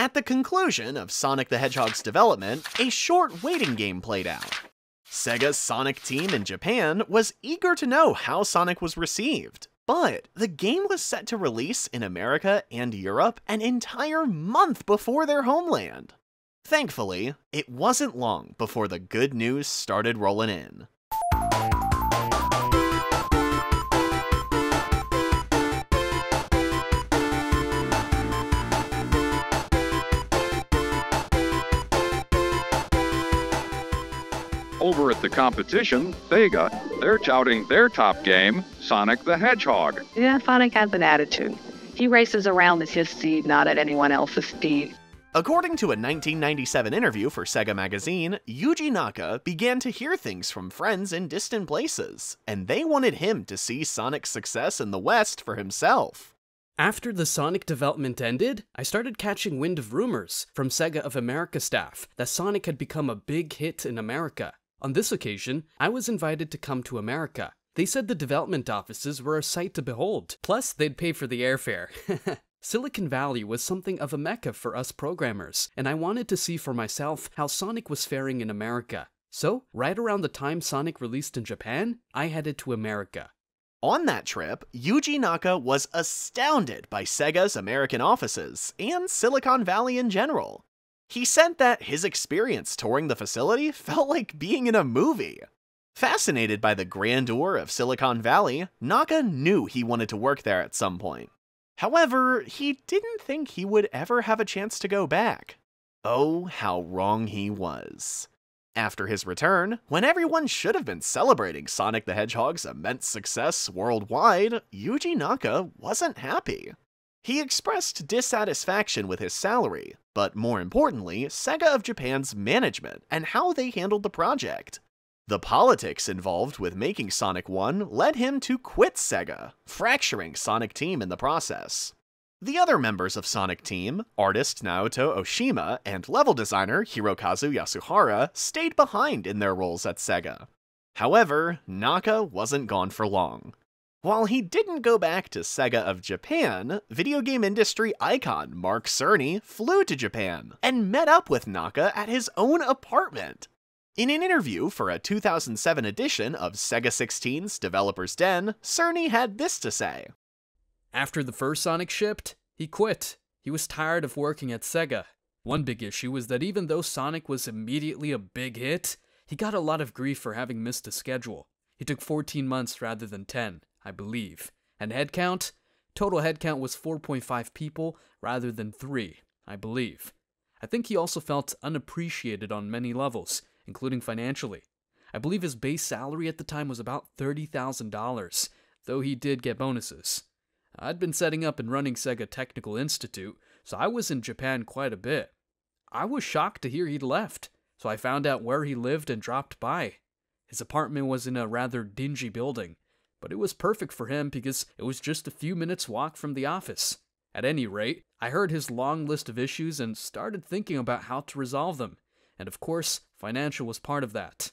At the conclusion of Sonic the Hedgehog's development, a short waiting game played out. Sega's Sonic team in Japan was eager to know how Sonic was received, but the game was set to release in America and Europe an entire month before their homeland. Thankfully, it wasn't long before the good news started rolling in. Over at the competition, Sega, they're touting their top game, Sonic the Hedgehog. Yeah, Sonic has an attitude. He races around at his speed, not at anyone else's speed. According to a 1997 interview for Sega magazine, Yuji Naka began to hear things from friends in distant places, and they wanted him to see Sonic's success in the West for himself. After the Sonic development ended, I started catching wind of rumors from Sega of America staff that Sonic had become a big hit in America. On this occasion, I was invited to come to America. They said the development offices were a sight to behold, plus they'd pay for the airfare. Silicon Valley was something of a mecca for us programmers, and I wanted to see for myself how Sonic was faring in America. So, right around the time Sonic released in Japan, I headed to America. On that trip, Yuji Naka was astounded by Sega's American offices, and Silicon Valley in general. He said that his experience touring the facility felt like being in a movie. Fascinated by the grandeur of Silicon Valley, Naka knew he wanted to work there at some point. However, he didn't think he would ever have a chance to go back. Oh, how wrong he was. After his return, when everyone should have been celebrating Sonic the Hedgehog's immense success worldwide, Yuji Naka wasn't happy. He expressed dissatisfaction with his salary, but more importantly, Sega of Japan's management and how they handled the project. The politics involved with making Sonic 1 led him to quit Sega, fracturing Sonic Team in the process. The other members of Sonic Team, artist Naoto Oshima and level designer Hirokazu Yasuhara, stayed behind in their roles at Sega. However, Naka wasn't gone for long. While he didn't go back to Sega of Japan, video game industry icon Mark Cerny flew to Japan and met up with Naka at his own apartment. In an interview for a 2007 edition of Sega 16's Developer's Den, Cerny had this to say. After the first Sonic shipped, he quit. He was tired of working at Sega. One big issue was that even though Sonic was immediately a big hit, he got a lot of grief for having missed a schedule. He took 14 months rather than 10. I believe. And total headcount was 4.5 people rather than 3, I believe. I think he also felt unappreciated on many levels, including financially. I believe his base salary at the time was about $30,000, though he did get bonuses. I'd been setting up and running Sega Technical Institute, so I was in Japan quite a bit. I was shocked to hear he'd left, so I found out where he lived and dropped by. His apartment was in a rather dingy building, but it was perfect for him because it was just a few minutes' walk from the office. At any rate, I heard his long list of issues and started thinking about how to resolve them, and of course, financial was part of that.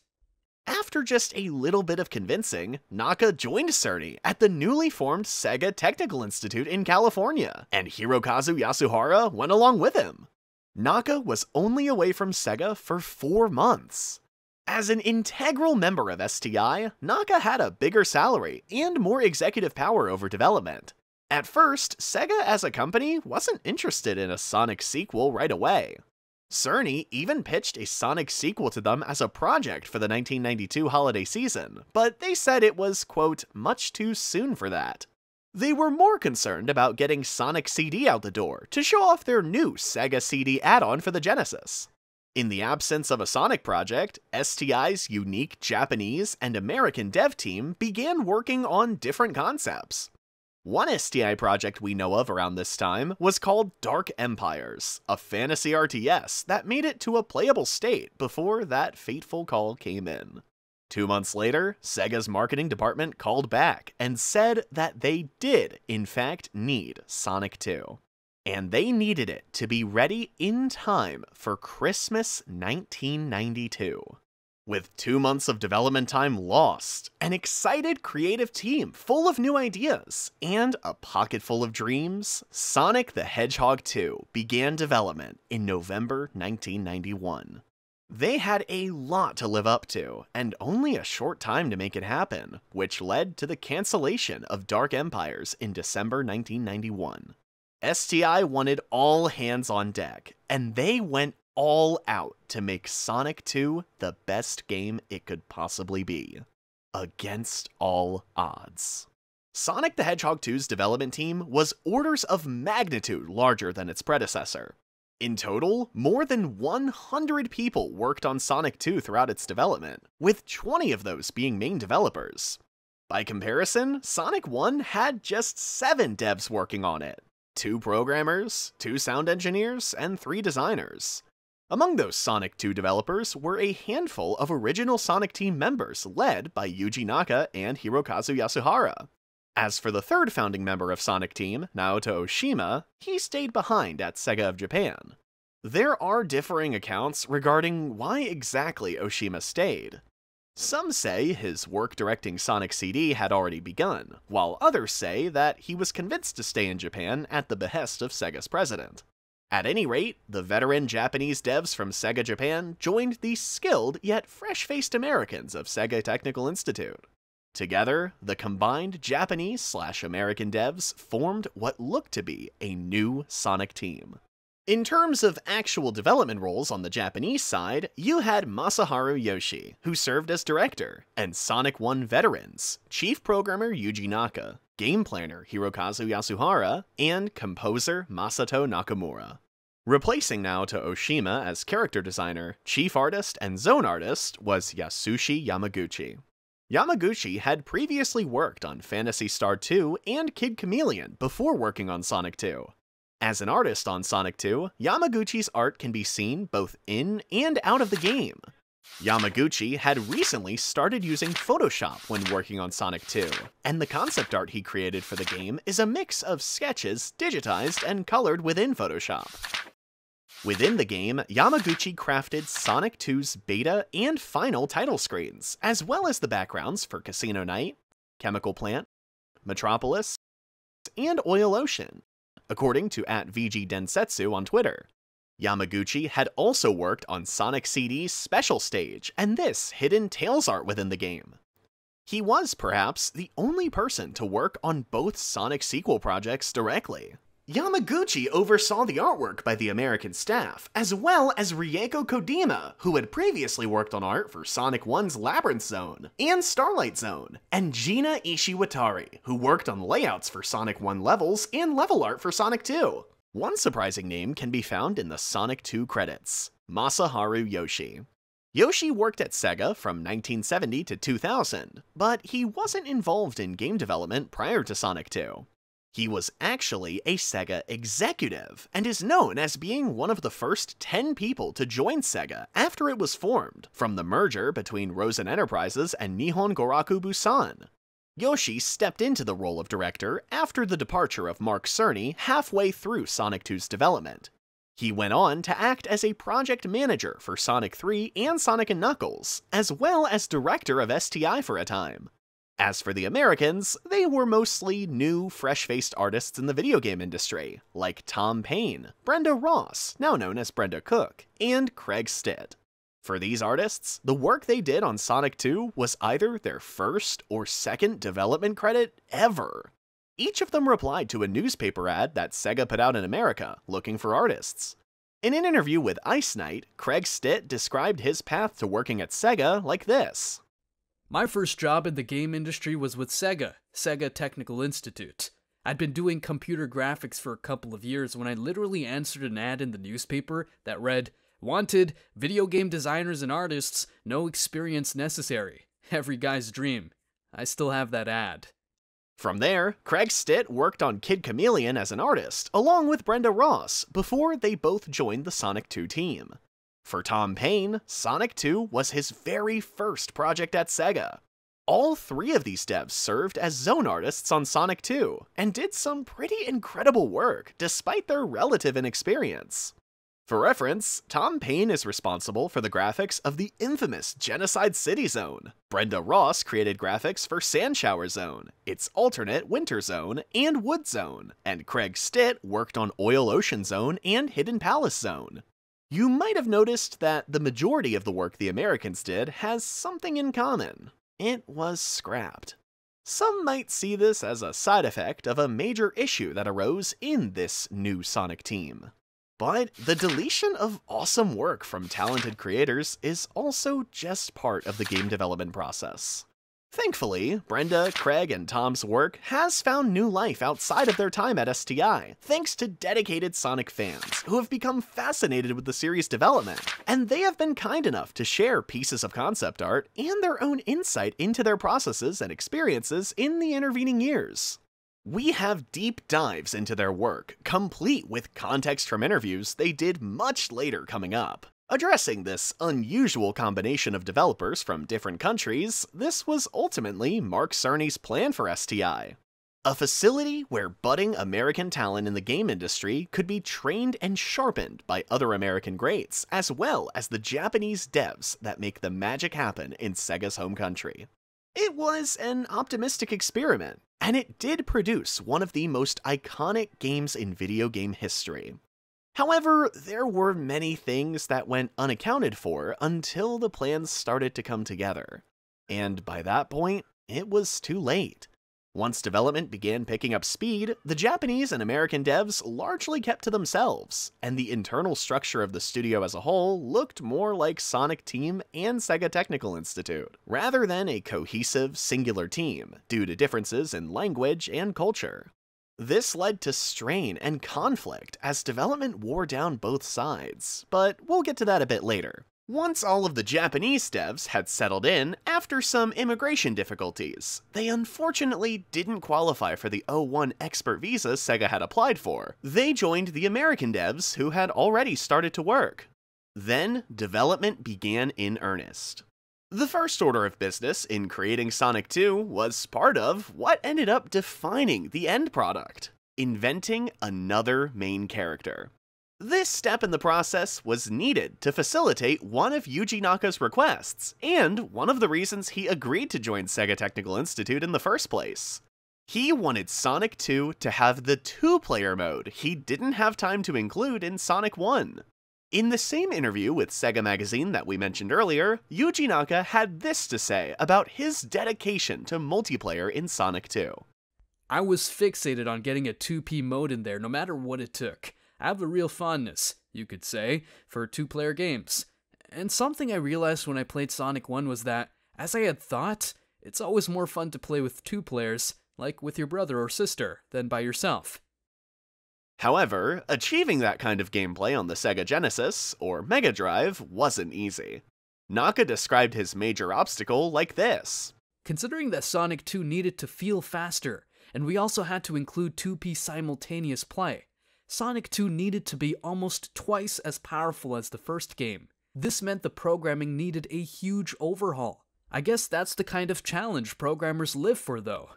After just a little bit of convincing, Naka joined Cerny at the newly formed Sega Technical Institute in California, and Hirokazu Yasuhara went along with him. Naka was only away from Sega for 4 months. As an integral member of STI, Naka had a bigger salary and more executive power over development. At first, Sega as a company wasn't interested in a Sonic sequel right away. Cerny even pitched a Sonic sequel to them as a project for the 1992 holiday season, but they said it was, quote, much too soon for that. They were more concerned about getting Sonic CD out the door to show off their new Sega CD add-on for the Genesis. In the absence of a Sonic project, STI's unique Japanese and American dev team began working on different concepts. One STI project we know of around this time was called Dark Empires, a fantasy RTS that made it to a playable state before that fateful call came in. 2 months later, Sega's marketing department called back and said that they did, in fact, need Sonic 2. And they needed it to be ready in time for Christmas 1992. With 2 months of development time lost, an excited creative team full of new ideas, and a pocket full of dreams, Sonic the Hedgehog 2 began development in November 1991. They had a lot to live up to, and only a short time to make it happen, which led to the cancellation of Dark Empires in December 1991. STI wanted all hands on deck, and they went all out to make Sonic 2 the best game it could possibly be. Against all odds. Sonic the Hedgehog 2's development team was orders of magnitude larger than its predecessor. In total, more than 100 people worked on Sonic 2 throughout its development, with 20 of those being main developers. By comparison, Sonic 1 had just 7 devs working on it. 2 programmers, 2 sound engineers, and 3 designers. Among those Sonic 2 developers were a handful of original Sonic team members led by Yuji Naka and Hirokazu Yasuhara. As for the third founding member of Sonic Team, Naoto Oshima, he stayed behind at Sega of Japan. There are differing accounts regarding why exactly Oshima stayed. Some say his work directing Sonic CD had already begun, while others say that he was convinced to stay in Japan at the behest of Sega's president. At any rate, the veteran Japanese devs from Sega Japan joined the skilled yet fresh-faced Americans of Sega Technical Institute. Together, the combined Japanese/American devs formed what looked to be a new Sonic team. In terms of actual development roles on the Japanese side, you had Masaharu Yoshi, who served as director, and Sonic 1 veterans, chief programmer Yuji Naka, game planner Hirokazu Yasuhara, and composer Masato Nakamura. Replacing Naoto Oshima as character designer, chief artist, and zone artist was Yasushi Yamaguchi. Yamaguchi had previously worked on Phantasy Star 2 and Kid Chameleon before working on Sonic 2. As an artist on Sonic 2, Yamaguchi's art can be seen both in and out of the game. Yamaguchi had recently started using Photoshop when working on Sonic 2, and the concept art he created for the game is a mix of sketches digitized and colored within Photoshop. Within the game, Yamaguchi crafted Sonic 2's beta and final title screens, as well as the backgrounds for Casino Night, Chemical Plant, Metropolis, and Oil Ocean, according to @VG Densetsu on Twitter. Yamaguchi had also worked on Sonic CD's special stage and this hidden Tails art within the game. He was, perhaps, the only person to work on both Sonic sequel projects directly. Yamaguchi oversaw the artwork by the American staff, as well as Rieko Kodima, who had previously worked on art for Sonic 1's Labyrinth Zone and Starlight Zone, and Gina Ishiwatari, who worked on layouts for Sonic 1 levels and level art for Sonic 2. One surprising name can be found in the Sonic 2 credits: Masaharu Yoshi. Yoshi worked at Sega from 1970 to 2000, but he wasn't involved in game development prior to Sonic 2. He was actually a Sega executive, and is known as being one of the first 10 people to join Sega after it was formed, from the merger between Rosen Enterprises and Nihon Goraku Busan. Yoshi stepped into the role of director after the departure of Mark Cerny halfway through Sonic 2's development. He went on to act as a project manager for Sonic 3 and Sonic & Knuckles, as well as director of STI for a time. As for the Americans, they were mostly new, fresh-faced artists in the video game industry, like Tom Payne, Brenda Ross, now known as Brenda Cook, and Craig Stit. For these artists, the work they did on Sonic 2 was either their first or second development credit ever. Each of them replied to a newspaper ad that Sega put out in America, looking for artists. In an interview with Ice Knight, Craig Stit described his path to working at Sega like this. My first job in the game industry was with Sega Technical Institute. I'd been doing computer graphics for a couple of years when I literally answered an ad in the newspaper that read, "Wanted, video game designers and artists, no experience necessary. Every guy's dream." I still have that ad. From there, Craig Stit worked on Kid Chameleon as an artist, along with Brenda Ross, before they both joined the Sonic 2 team. For Tom Payne, Sonic 2 was his very first project at Sega. All 3 of these devs served as zone artists on Sonic 2, and did some pretty incredible work despite their relative inexperience. For reference, Tom Payne is responsible for the graphics of the infamous Genocide City Zone. Brenda Ross created graphics for Sandshower Zone, its alternate Winter Zone, and Wood Zone, and Craig Stit worked on Oil Ocean Zone and Hidden Palace Zone. You might have noticed that the majority of the work the Americans did has something in common. It was scrapped. Some might see this as a side effect of a major issue that arose in this new Sonic team. But the deletion of awesome work from talented creators is also just part of the game development process. Thankfully, Brenda, Craig, and Tom's work has found new life outside of their time at STI, thanks to dedicated Sonic fans who have become fascinated with the series' development, and they have been kind enough to share pieces of concept art and their own insight into their processes and experiences in the intervening years. We have deep dives into their work, complete with context from interviews they did much later coming up. Addressing this unusual combination of developers from different countries, this was ultimately Mark Cerny's plan for STI. A facility where budding American talent in the game industry could be trained and sharpened by other American greats, as well as the Japanese devs that make the magic happen in Sega's home country. It was an optimistic experiment, and it did produce one of the most iconic games in video game history. However, there were many things that went unaccounted for until the plans started to come together. And by that point, it was too late. Once development began picking up speed, the Japanese and American devs largely kept to themselves, and the internal structure of the studio as a whole looked more like Sonic Team and Sega Technical Institute, rather than a cohesive, singular team, due to differences in language and culture. This led to strain and conflict as development wore down both sides, but we'll get to that a bit later. Once all of the Japanese devs had settled in after some immigration difficulties, they unfortunately didn't qualify for the O1 expert visa Sega had applied for. They joined the American devs who had already started to work. Then, development began in earnest. The first order of business in creating Sonic 2 was part of what ended up defining the end product: inventing another main character. This step in the process was needed to facilitate one of Yuji Naka's requests, and one of the reasons he agreed to join Sega Technical Institute in the first place. He wanted Sonic 2 to have the two-player mode he didn't have time to include in Sonic 1. In the same interview with Sega Magazine that we mentioned earlier, Yuji Naka had this to say about his dedication to multiplayer in Sonic 2. I was fixated on getting a 2P mode in there no matter what it took. I have a real fondness, you could say, for two-player games. And something I realized when I played Sonic 1 was that, as I had thought, it's always more fun to play with two players, like with your brother or sister, than by yourself. However, achieving that kind of gameplay on the Sega Genesis, or Mega Drive, wasn't easy. Naka described his major obstacle like this. Considering that Sonic 2 needed to feel faster, and we also had to include 2P simultaneous play, Sonic 2 needed to be almost twice as powerful as the first game. This meant the programming needed a huge overhaul. I guess that's the kind of challenge programmers live for, though.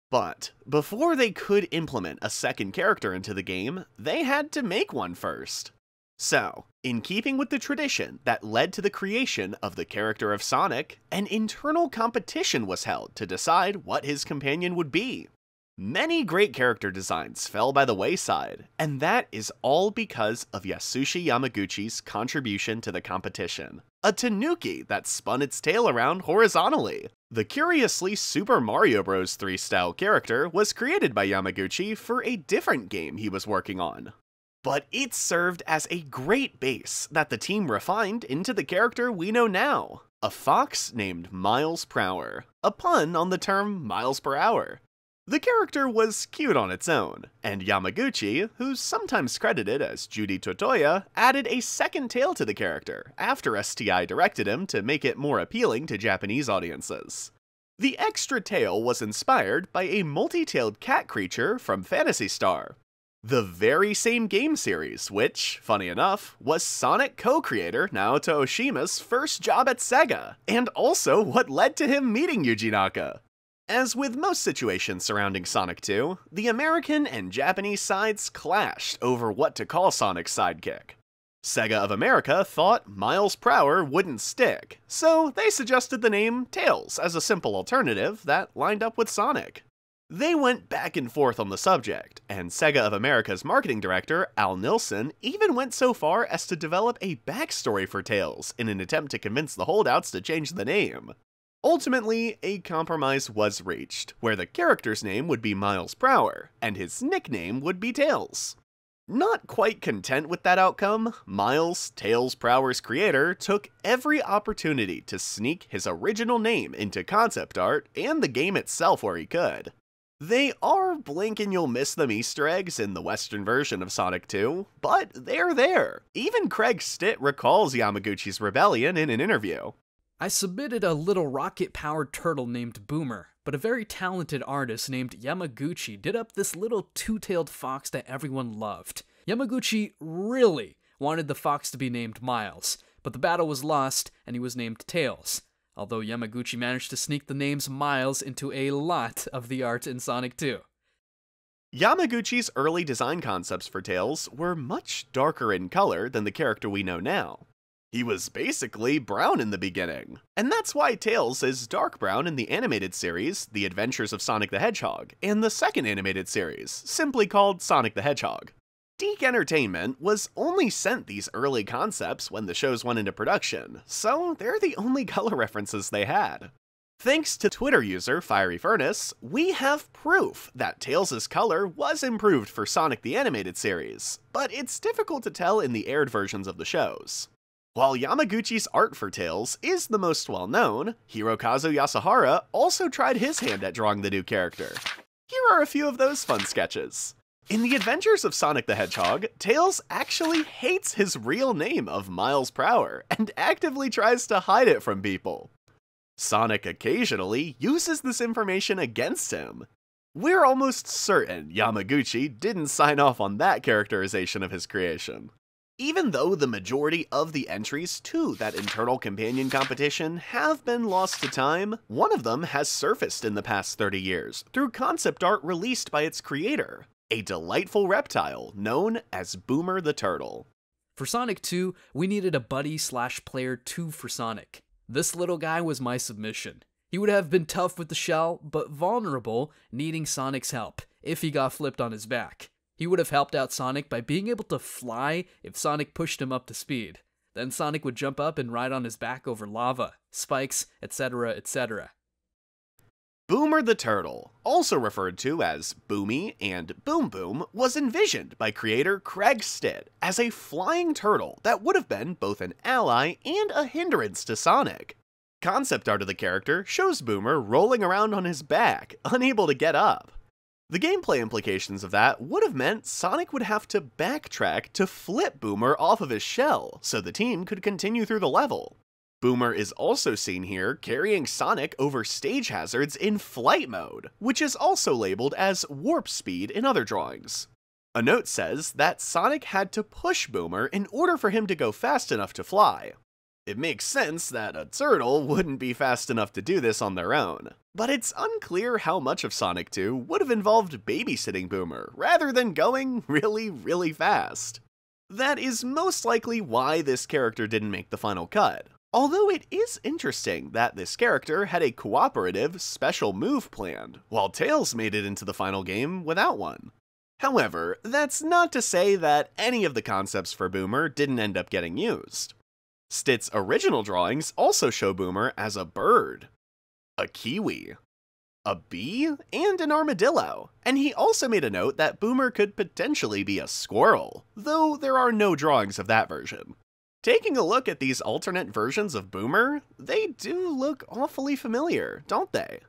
But before they could implement a second character into the game, they had to make one first. So, in keeping with the tradition that led to the creation of the character of Sonic, an internal competition was held to decide what his companion would be. Many great character designs fell by the wayside, and that is all because of Yasushi Yamaguchi's contribution to the competition. A tanuki that spun its tail around horizontally. The curiously Super Mario Bros. 3 style character was created by Yamaguchi for a different game he was working on. But it served as a great base that the team refined into the character we know now, a fox named Miles Prower, a pun on the term miles per hour. The character was cute on its own, and Yamaguchi, who's sometimes credited as Judy Totoya, added a second tail to the character after STI directed him to make it more appealing to Japanese audiences. The extra tail was inspired by a multi-tailed cat creature from Phantasy Star, the very same game series which, funny enough, was Sonic co-creator Naoto Oshima's first job at Sega, and also what led to him meeting Yuji Naka. As with most situations surrounding Sonic 2, the American and Japanese sides clashed over what to call Sonic's sidekick. Sega of America thought Miles Prower wouldn't stick, so they suggested the name Tails as a simple alternative that lined up with Sonic. They went back and forth on the subject, and Sega of America's marketing director, Al Nilsson, even went so far as to develop a backstory for Tails in an attempt to convince the holdouts to change the name. Ultimately, a compromise was reached, where the character's name would be Miles Prower, and his nickname would be Tails. Not quite content with that outcome, Miles, Tails Prower's creator, took every opportunity to sneak his original name into concept art and the game itself where he could. They are blink and you'll miss them Easter eggs in the Western version of Sonic 2, but they're there. Even Craig Stit recalls Yamaguchi's rebellion in an interview. I submitted a little rocket-powered turtle named Boomer, but a very talented artist named Yamaguchi did up this little two-tailed fox that everyone loved. Yamaguchi really wanted the fox to be named Miles, but the battle was lost and he was named Tails, although Yamaguchi managed to sneak the names Miles into a lot of the art in Sonic 2. Yamaguchi's early design concepts for Tails were much darker in color than the character we know now. He was basically brown in the beginning, and that's why Tails is dark brown in the animated series, The Adventures of Sonic the Hedgehog, and the second animated series, simply called Sonic the Hedgehog. Deke Entertainment was only sent these early concepts when the shows went into production, so they're the only color references they had. Thanks to Twitter user Fiery Furnace, we have proof that Tails' color was improved for Sonic the Animated Series, but it's difficult to tell in the aired versions of the shows. While Yamaguchi's art for Tails is the most well-known, Hirokazu Yasuhara also tried his hand at drawing the new character. Here are a few of those fun sketches. In The Adventures of Sonic the Hedgehog, Tails actually hates his real name of Miles Prower and actively tries to hide it from people. Sonic occasionally uses this information against him. We're almost certain Yamaguchi didn't sign off on that characterization of his creation. Even though the majority of the entries to that internal companion competition have been lost to time, one of them has surfaced in the past 30 years through concept art released by its creator, a delightful reptile known as Boomer the Turtle. For Sonic 2, we needed a buddy/player 2 for Sonic. This little guy was my submission. He would have been tough with the shell, but vulnerable, needing Sonic's help if he got flipped on his back. He would have helped out Sonic by being able to fly if Sonic pushed him up to speed. Then Sonic would jump up and ride on his back over lava, spikes, etc., etc. Boomer the Turtle, also referred to as Boomy and Boom Boom, was envisioned by creator Craig Stit as a flying turtle that would have been both an ally and a hindrance to Sonic. Concept art of the character shows Boomer rolling around on his back, unable to get up. The gameplay implications of that would have meant Sonic would have to backtrack to flip Boomer off of his shell so the team could continue through the level. Boomer is also seen here carrying Sonic over stage hazards in flight mode, which is also labeled as warp speed in other drawings. A note says that Sonic had to push Boomer in order for him to go fast enough to fly. It makes sense that a turtle wouldn't be fast enough to do this on their own, but it's unclear how much of Sonic 2 would have involved babysitting Boomer rather than going really fast. That is most likely why this character didn't make the final cut, although it is interesting that this character had a cooperative, special move planned, while Tails made it into the final game without one. However, that's not to say that any of the concepts for Boomer didn't end up getting used. Stit's original drawings also show Boomer as a bird, a kiwi, a bee, and an armadillo, and he also made a note that Boomer could potentially be a squirrel, though there are no drawings of that version. Taking a look at these alternate versions of Boomer, they do look awfully familiar, don't they?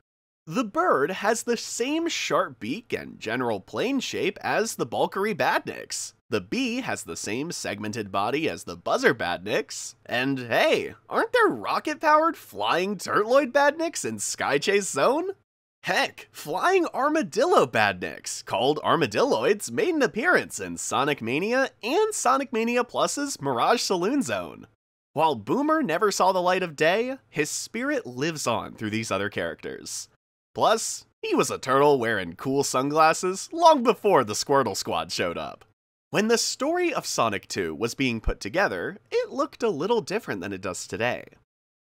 The bird has the same sharp beak and general plane shape as the bulkery Badniks. The bee has the same segmented body as the buzzer Badniks. And hey, aren't there rocket-powered flying turtloid Badniks in Sky Chase Zone? Heck, flying armadillo Badniks, called Armadilloids, made an appearance in Sonic Mania and Sonic Mania Plus's Mirage Saloon Zone. While Boomer never saw the light of day, his spirit lives on through these other characters. Plus, he was a turtle wearing cool sunglasses long before the Squirtle Squad showed up. When the story of Sonic 2 was being put together, it looked a little different than it does today.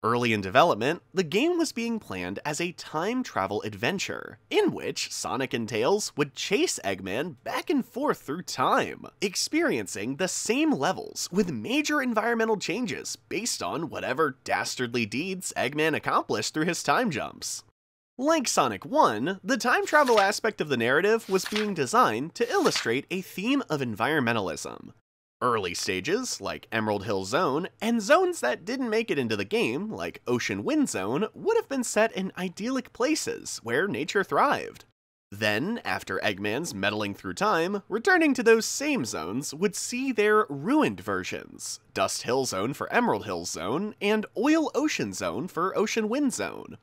Early in development, the game was being planned as a time travel adventure, in which Sonic and Tails would chase Eggman back and forth through time, experiencing the same levels with major environmental changes based on whatever dastardly deeds Eggman accomplished through his time jumps. Like Sonic 1, the time travel aspect of the narrative was being designed to illustrate a theme of environmentalism. Early stages, like Emerald Hill Zone, and zones that didn't make it into the game, like Ocean Wind Zone, would have been set in idyllic places where nature thrived. Then, after Eggman's meddling through time, returning to those same zones would see their ruined versions, Dust Hill Zone for Emerald Hill Zone, and Oil Ocean Zone for Ocean Wind Zone.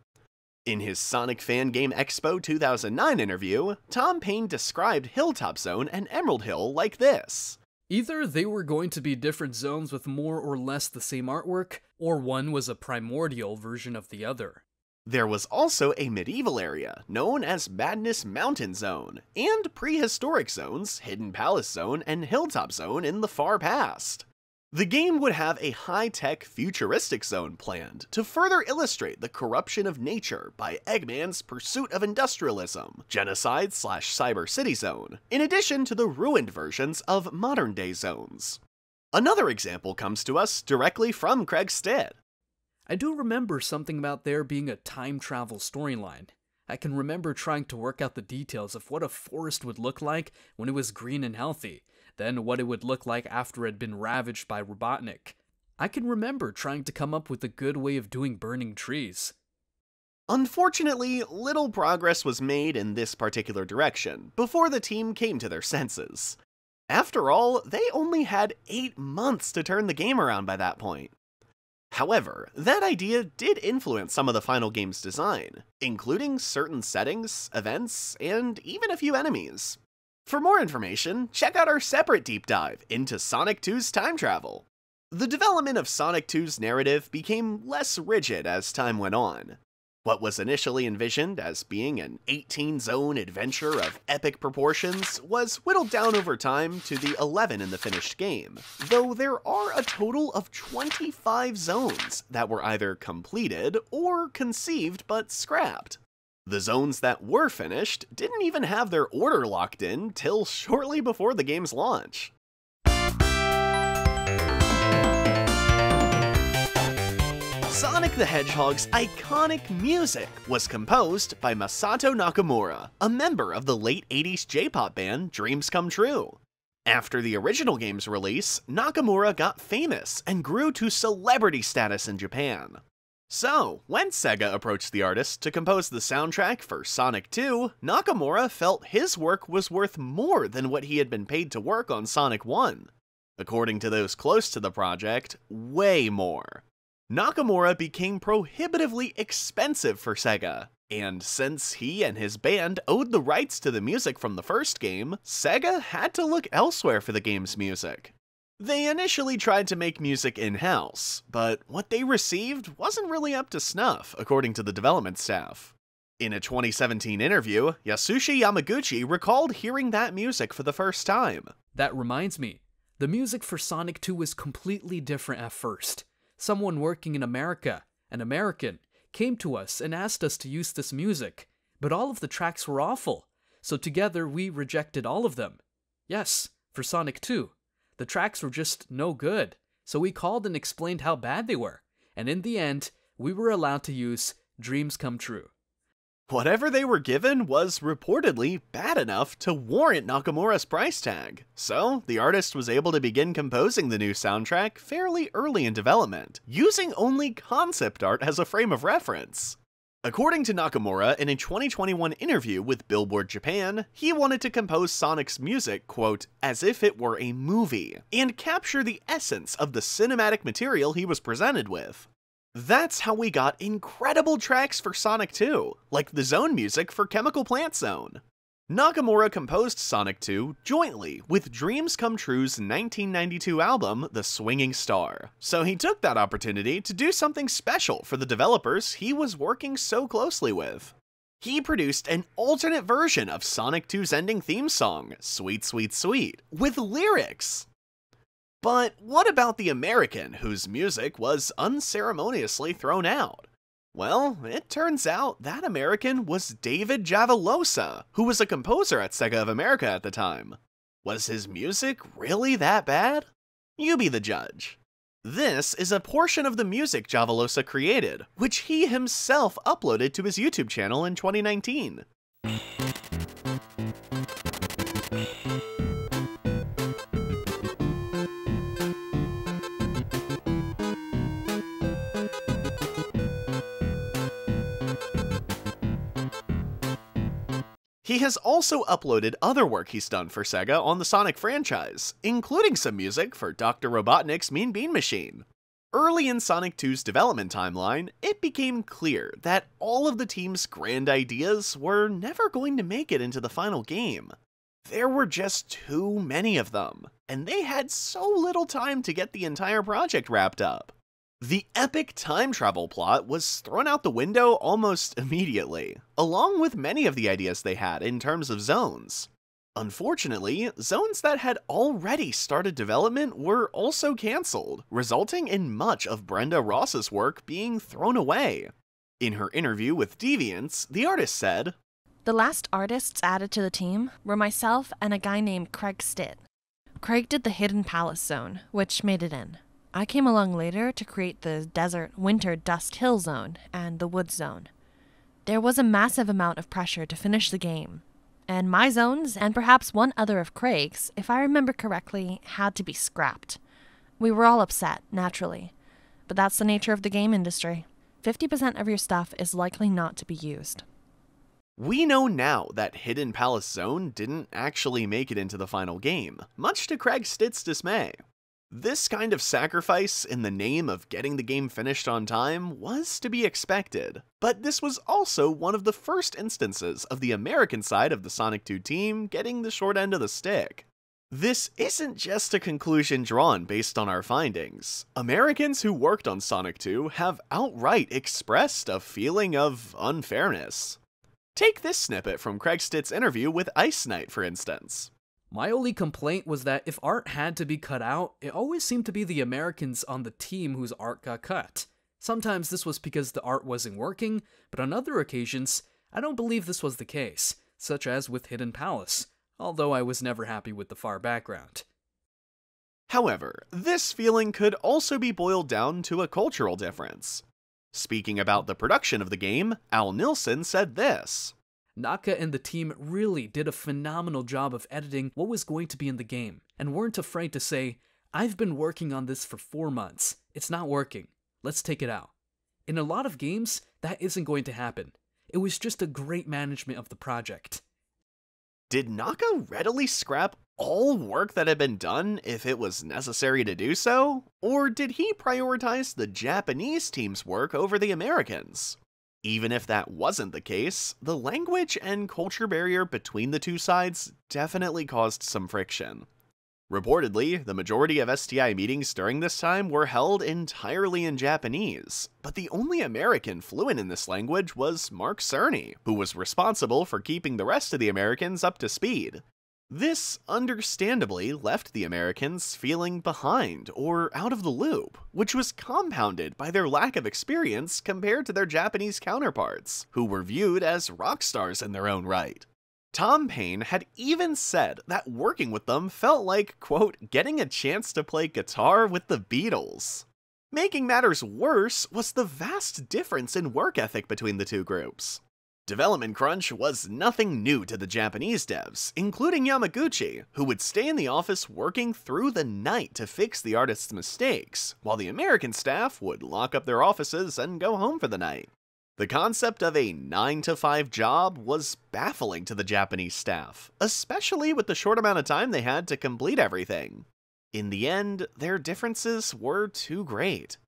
In his Sonic Fan Game Expo 2009 interview, Tom Payne described Hilltop Zone and Emerald Hill like this. Either they were going to be different zones with more or less the same artwork, or one was a primordial version of the other. There was also a medieval area, known as Badniks Mountain Zone, and prehistoric zones, Hidden Palace Zone and Hilltop Zone in the far past. The game would have a high-tech, futuristic zone planned to further illustrate the corruption of nature by Eggman's pursuit of industrialism, Genocide/Cyber City Zone, in addition to the ruined versions of modern-day zones. Another example comes to us directly from Craig Stit. I do remember something about there being a time travel storyline. I can remember trying to work out the details of what a forest would look like when it was green and healthy, then what it would look like after it had been ravaged by Robotnik. I can remember trying to come up with a good way of doing burning trees. Unfortunately, little progress was made in this particular direction before the team came to their senses. After all, they only had 8 months to turn the game around by that point. However, that idea did influence some of the final game's design, including certain settings, events, and even a few enemies. For more information, check out our separate deep dive into Sonic 2's time travel. The development of Sonic 2's narrative became less rigid as time went on. What was initially envisioned as being an 18-zone adventure of epic proportions was whittled down over time to the 11 in the finished game, though there are a total of 25 zones that were either completed or conceived but scrapped. The zones that were finished didn't even have their order locked in till shortly before the game's launch. Sonic the Hedgehog's iconic music was composed by Masato Nakamura, a member of the late 80s J-pop band Dreams Come True. After the original game's release, Nakamura got famous and grew to celebrity status in Japan. So, when Sega approached the artist to compose the soundtrack for Sonic 2, Nakamura felt his work was worth more than what he had been paid to work on Sonic 1. According to those close to the project, way more. Nakamura became prohibitively expensive for Sega, and since he and his band owed the rights to the music from the first game, Sega had to look elsewhere for the game's music. They initially tried to make music in-house, but what they received wasn't really up to snuff, according to the development staff. In a 2017 interview, Yasushi Yamaguchi recalled hearing that music for the first time. That reminds me, the music for Sonic 2 was completely different at first. Someone working in America, an American, came to us and asked us to use this music, but all of the tracks were awful, so together we rejected all of them. Yes, for Sonic 2. The tracks were just no good, so we called and explained how bad they were, and in the end, we were allowed to use Dreams Come True. Whatever they were given was reportedly bad enough to warrant Nakamura's price tag, so the artist was able to begin composing the new soundtrack fairly early in development, using only concept art as a frame of reference. According to Nakamura, in a 2021 interview with Billboard Japan, he wanted to compose Sonic's music, quote, as if it were a movie, and capture the essence of the cinematic material he was presented with. That's how we got incredible tracks for Sonic 2, like the zone music for Chemical Plant Zone. Nakamura composed Sonic 2 jointly with Dreams Come True's 1992 album, The Swinging Star, so he took that opportunity to do something special for the developers he was working so closely with. he produced an alternate version of Sonic 2's ending theme song, Sweet Sweet Sweet, with lyrics. But what about the American whose music was unceremoniously thrown out? Well, it turns out that American was David Javelosa, who was a composer at Sega of America at the time. Was his music really that bad? You be the judge. This is a portion of the music Javelosa created, which he himself uploaded to his YouTube channel in 2019. He has also uploaded other work he's done for Sega on the Sonic franchise, including some music for Dr. Robotnik's Mean Bean Machine. Early in Sonic 2's development timeline, it became clear that all of the team's grand ideas were never going to make it into the final game. There were just too many of them, and they had so little time to get the entire project wrapped up. The epic time travel plot was thrown out the window almost immediately, along with many of the ideas they had in terms of zones. Unfortunately, zones that had already started development were also cancelled, resulting in much of Brenda Ross's work being thrown away. In her interview with Deviants, the artist said, "The last artists added to the team were myself and a guy named Craig Stit. Craig did the Hidden Palace Zone, which made it in. I came along later to create the Desert Winter Dust Hill Zone and the Wood Zone. There was a massive amount of pressure to finish the game, and my zones, and perhaps one other of Craig's, if I remember correctly, had to be scrapped. We were all upset, naturally, but that's the nature of the game industry. 50% of your stuff is likely not to be used." We know now that Hidden Palace Zone didn't actually make it into the final game, much to Craig Stit's dismay. This kind of sacrifice in the name of getting the game finished on time was to be expected, but this was also one of the first instances of the American side of the Sonic 2 team getting the short end of the stick. This isn't just a conclusion drawn based on our findings. Americans who worked on Sonic 2 have outright expressed a feeling of unfairness. Take this snippet from Craig Stit's interview with Ice Knight, for instance. My only complaint was that if art had to be cut out, it always seemed to be the Americans on the team whose art got cut. Sometimes this was because the art wasn't working, but on other occasions, I don't believe this was the case, such as with Hidden Palace, although I was never happy with the far background. However, this feeling could also be boiled down to a cultural difference. Speaking about the production of the game, Al Nilsson said this. Naka and the team really did a phenomenal job of editing what was going to be in the game, and weren't afraid to say, "I've been working on this for 4 months. It's not working. Let's take it out." In a lot of games, that isn't going to happen. It was just a great management of the project. Did Naka readily scrap all work that had been done if it was necessary to do so? Or did he prioritize the Japanese team's work over the Americans? Even if that wasn't the case, the language and culture barrier between the two sides definitely caused some friction. Reportedly, the majority of STI meetings during this time were held entirely in Japanese, but the only American fluent in this language was Mark Cerny, who was responsible for keeping the rest of the Americans up to speed. This understandably left the Americans feeling behind or out of the loop, which was compounded by their lack of experience compared to their Japanese counterparts, who were viewed as rock stars in their own right. Tom Paine had even said that working with them felt like, quote, getting a chance to play guitar with the Beatles. Making matters worse was the vast difference in work ethic between the two groups. Development crunch was nothing new to the Japanese devs, including Yamaguchi, who would stay in the office working through the night to fix the artist's mistakes, while the American staff would lock up their offices and go home for the night. The concept of a 9-to-5 job was baffling to the Japanese staff, especially with the short amount of time they had to complete everything. In the end, their differences were too great.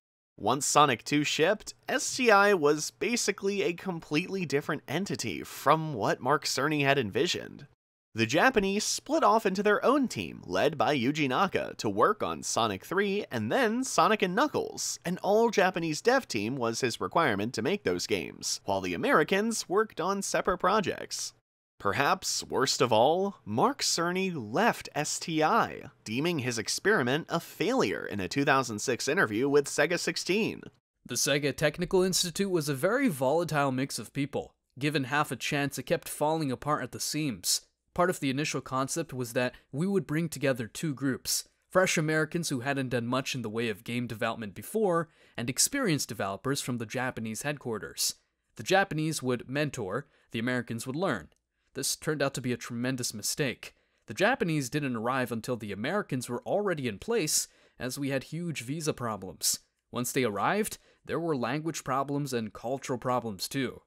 Once Sonic 2 shipped, STI was basically a completely different entity from what Mark Cerny had envisioned. The Japanese split off into their own team, led by Yuji Naka, to work on Sonic 3 and then Sonic and Knuckles. An all-Japanese dev team was his requirement to make those games, while the Americans worked on separate projects. Perhaps worst of all, Mark Cerny left STI, deeming his experiment a failure in a 2006 interview with Sega 16. The Sega Technical Institute was a very volatile mix of people. Given half a chance, it kept falling apart at the seams. Part of the initial concept was that we would bring together two groups, fresh Americans who hadn't done much in the way of game development before, and experienced developers from the Japanese headquarters. The Japanese would mentor, the Americans would learn. This turned out to be a tremendous mistake. The Japanese didn't arrive until the Americans were already in place, as we had huge visa problems. Once they arrived, there were language problems and cultural problems too.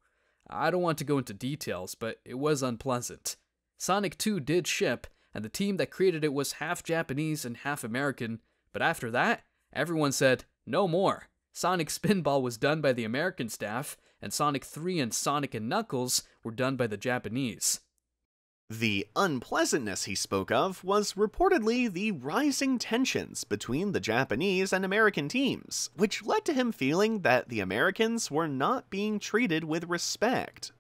I don't want to go into details, but it was unpleasant. Sonic 2 did ship, and the team that created it was half Japanese and half American, but after that, everyone said, no more. Sonic Spinball was done by the American staff, and Sonic 3 and Sonic and Knuckles were done by the Japanese. The unpleasantness he spoke of was reportedly the rising tensions between the Japanese and American teams, which led to him feeling that the Americans were not being treated with respect.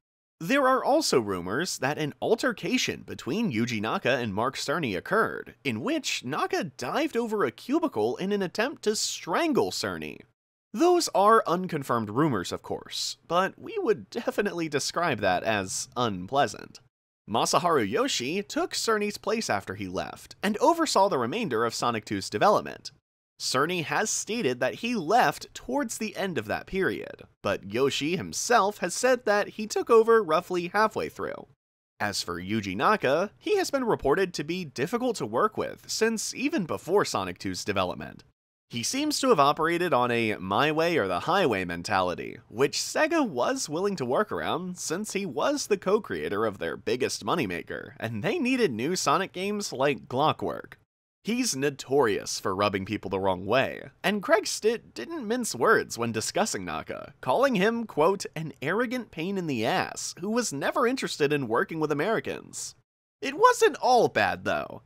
There are also rumors that an altercation between Yuji Naka and Mark Cerny occurred, in which Naka dived over a cubicle in an attempt to strangle Cerny. Those are unconfirmed rumors, of course, but we would definitely describe that as unpleasant. Masaharu Yoshi took Cerny's place after he left, and oversaw the remainder of Sonic 2's development. Cerny has stated that he left towards the end of that period, but Yoshi himself has said that he took over roughly halfway through. As for Yuji Naka, he has been reported to be difficult to work with since even before Sonic 2's development. He seems to have operated on a my way or the highway mentality, which Sega was willing to work around since he was the co-creator of their biggest moneymaker, and they needed new Sonic games like Clockwork. He's notorious for rubbing people the wrong way, and Craig Stit didn't mince words when discussing Naka, calling him, quote, an arrogant pain in the ass who was never interested in working with Americans. It wasn't all bad though.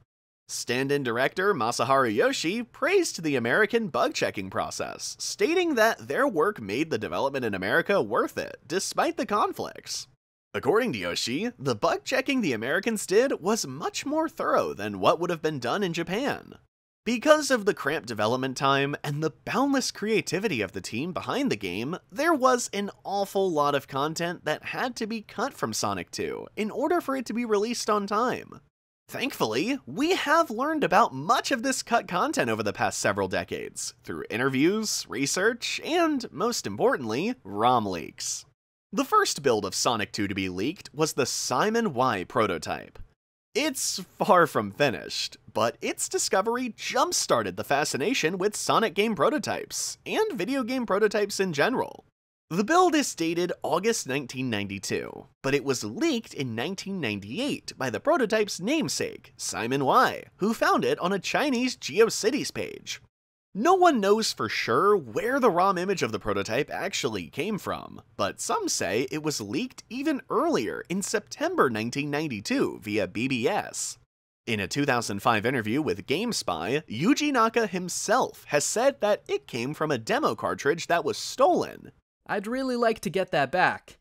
Stand-in director Masaharu Yoshi praised the American bug-checking process, stating that their work made the development in America worth it, despite the conflicts. According to Yoshi, the bug-checking the Americans did was much more thorough than what would have been done in Japan. Because of the cramped development time and the boundless creativity of the team behind the game, there was an awful lot of content that had to be cut from Sonic 2 in order for it to be released on time. Thankfully, we have learned about much of this cut content over the past several decades, through interviews, research, and, most importantly, ROM leaks. The first build of Sonic 2 to be leaked was the Simon Y prototype. It's far from finished, but its discovery jump-started the fascination with Sonic game prototypes, and video game prototypes in general. The build is dated August 1992, but it was leaked in 1998 by the prototype's namesake, Simon Y, who found it on a Chinese GeoCities page. No one knows for sure where the ROM image of the prototype actually came from, but some say it was leaked even earlier in September 1992 via BBS. In a 2005 interview with GameSpy, Yuji Naka himself has said that it came from a demo cartridge that was stolen. I'd really like to get that back.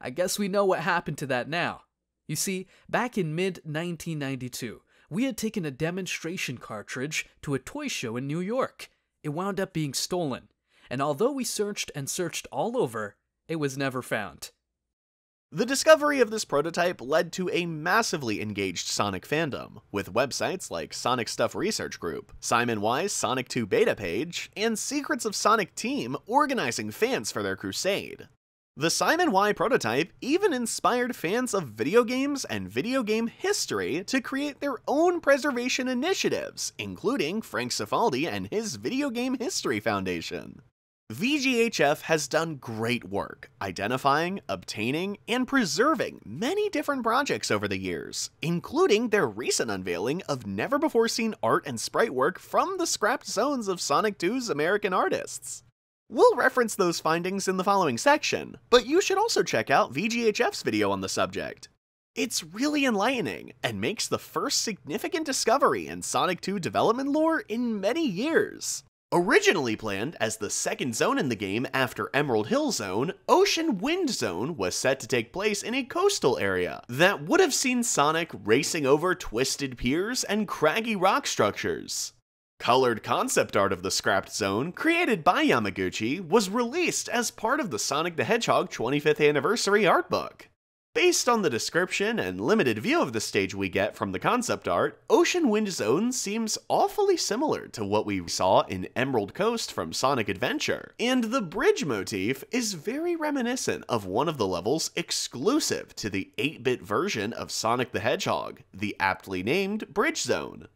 I guess we know what happened to that now. You see, back in mid-1992, we had taken a demonstration cartridge to a toy show in New York. It wound up being stolen, and although we searched and searched all over, it was never found. The discovery of this prototype led to a massively engaged Sonic fandom, with websites like Sonic Stuff Research Group, Simon Y's Sonic 2 beta page, and Secrets of Sonic Team organizing fans for their crusade. The Simon Y prototype even inspired fans of video games and video game history to create their own preservation initiatives, including Frank Cifaldi and his Video Game History Foundation. VGHF has done great work identifying, obtaining, and preserving many different projects over the years, including their recent unveiling of never-before-seen art and sprite work from the scrapped zones of Sonic 2's American artists. We'll reference those findings in the following section, but you should also check out VGHF's video on the subject. It's really enlightening, and makes the first significant discovery in Sonic 2 development lore in many years. Originally planned as the second zone in the game after Emerald Hill Zone, Ocean Wind Zone was set to take place in a coastal area that would have seen Sonic racing over twisted piers and craggy rock structures. Colored concept art of the scrapped zone, created by Yamaguchi, was released as part of the Sonic the Hedgehog 25th Anniversary art book. Based on the description and limited view of the stage we get from the concept art, Ocean Wind Zone seems awfully similar to what we saw in Emerald Coast from Sonic Adventure, and the bridge motif is very reminiscent of one of the levels exclusive to the 8-bit version of Sonic the Hedgehog, the aptly named Bridge Zone.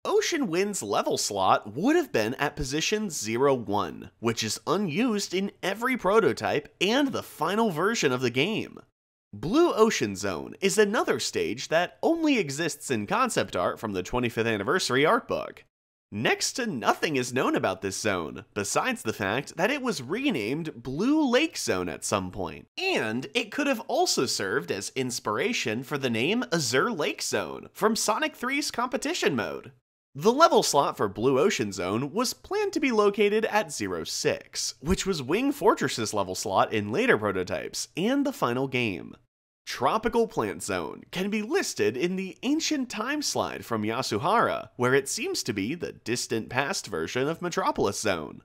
Ocean Wind's level slot would have been at position 01, which is unused in every prototype and the final version of the game. Blue Ocean Zone is another stage that only exists in concept art from the 25th Anniversary art book. Next to nothing is known about this zone, besides the fact that it was renamed Blue Lake Zone at some point, and it could have also served as inspiration for the name Azure Lake Zone from Sonic 3's competition mode. The level slot for Blue Ocean Zone was planned to be located at 06, which was Wing Fortress's level slot in later prototypes and the final game. Tropical Plant Zone can be listed in the Ancient Time slide from Yasuhara, where it seems to be the distant past version of Metropolis Zone.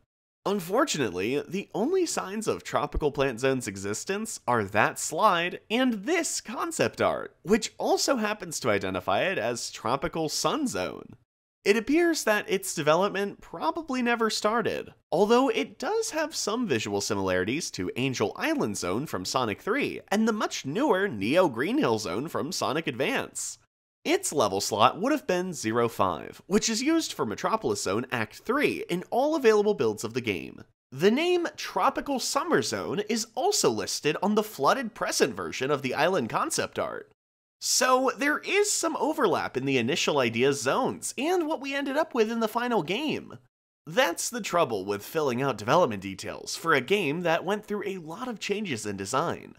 Unfortunately, the only signs of Tropical Plant Zone's existence are that slide and this concept art, which also happens to identify it as Tropical Sun Zone. It appears that its development probably never started, although it does have some visual similarities to Angel Island Zone from Sonic 3 and the much newer Neo Green Hill Zone from Sonic Advance. Its level slot would have been 05, which is used for Metropolis Zone Act 3 in all available builds of the game. The name Tropical Summer Zone is also listed on the flooded present version of the island concept art. So there is some overlap in the initial idea's zones and what we ended up with in the final game. That's the trouble with filling out development details for a game that went through a lot of changes in design.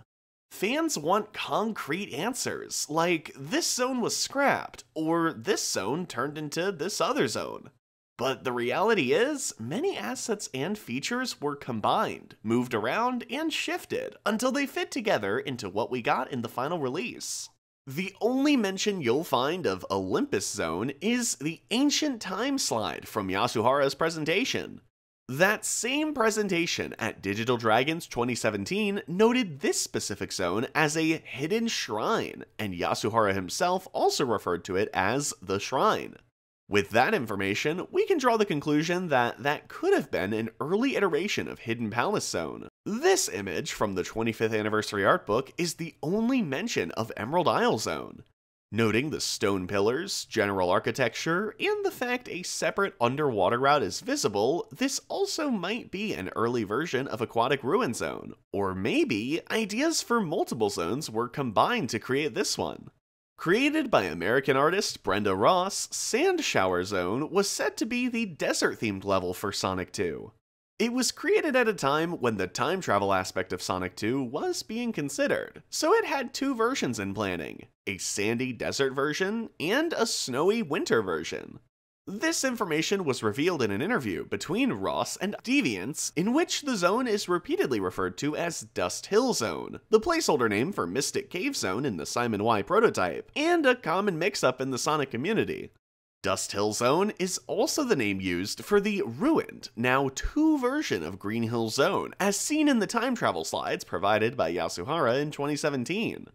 Fans want concrete answers, like this zone was scrapped, or this zone turned into this other zone. But the reality is, many assets and features were combined, moved around, and shifted until they fit together into what we got in the final release. The only mention you'll find of Olympus Zone is the Ancient Time slide from Yasuhara's presentation. That same presentation at Digital Dragons 2017 noted this specific zone as a hidden shrine, and Yasuhara himself also referred to it as the Shrine. With that information, we can draw the conclusion that that could have been an early iteration of Hidden Palace Zone. This image from the 25th Anniversary art book is the only mention of Emerald Isle Zone. Noting the stone pillars, general architecture, and the fact a separate underwater route is visible, this also might be an early version of Aquatic Ruin Zone, or maybe ideas for multiple zones were combined to create this one. Created by American artist Brenda Ross, Sand Shower Zone was said to be the desert-themed level for Sonic 2. It was created at a time when the time travel aspect of Sonic 2 was being considered, so it had two versions in planning, a sandy desert version and a snowy winter version. This information was revealed in an interview between Ross and Deviants, in which the zone is repeatedly referred to as Dust Hill Zone, the placeholder name for Mystic Cave Zone in the Simon Y prototype, and a common mix-up in the Sonic community. Dust Hill Zone is also the name used for the ruined, now 2 version of Green Hill Zone, as seen in the time travel slides provided by Yasuhara in 2017.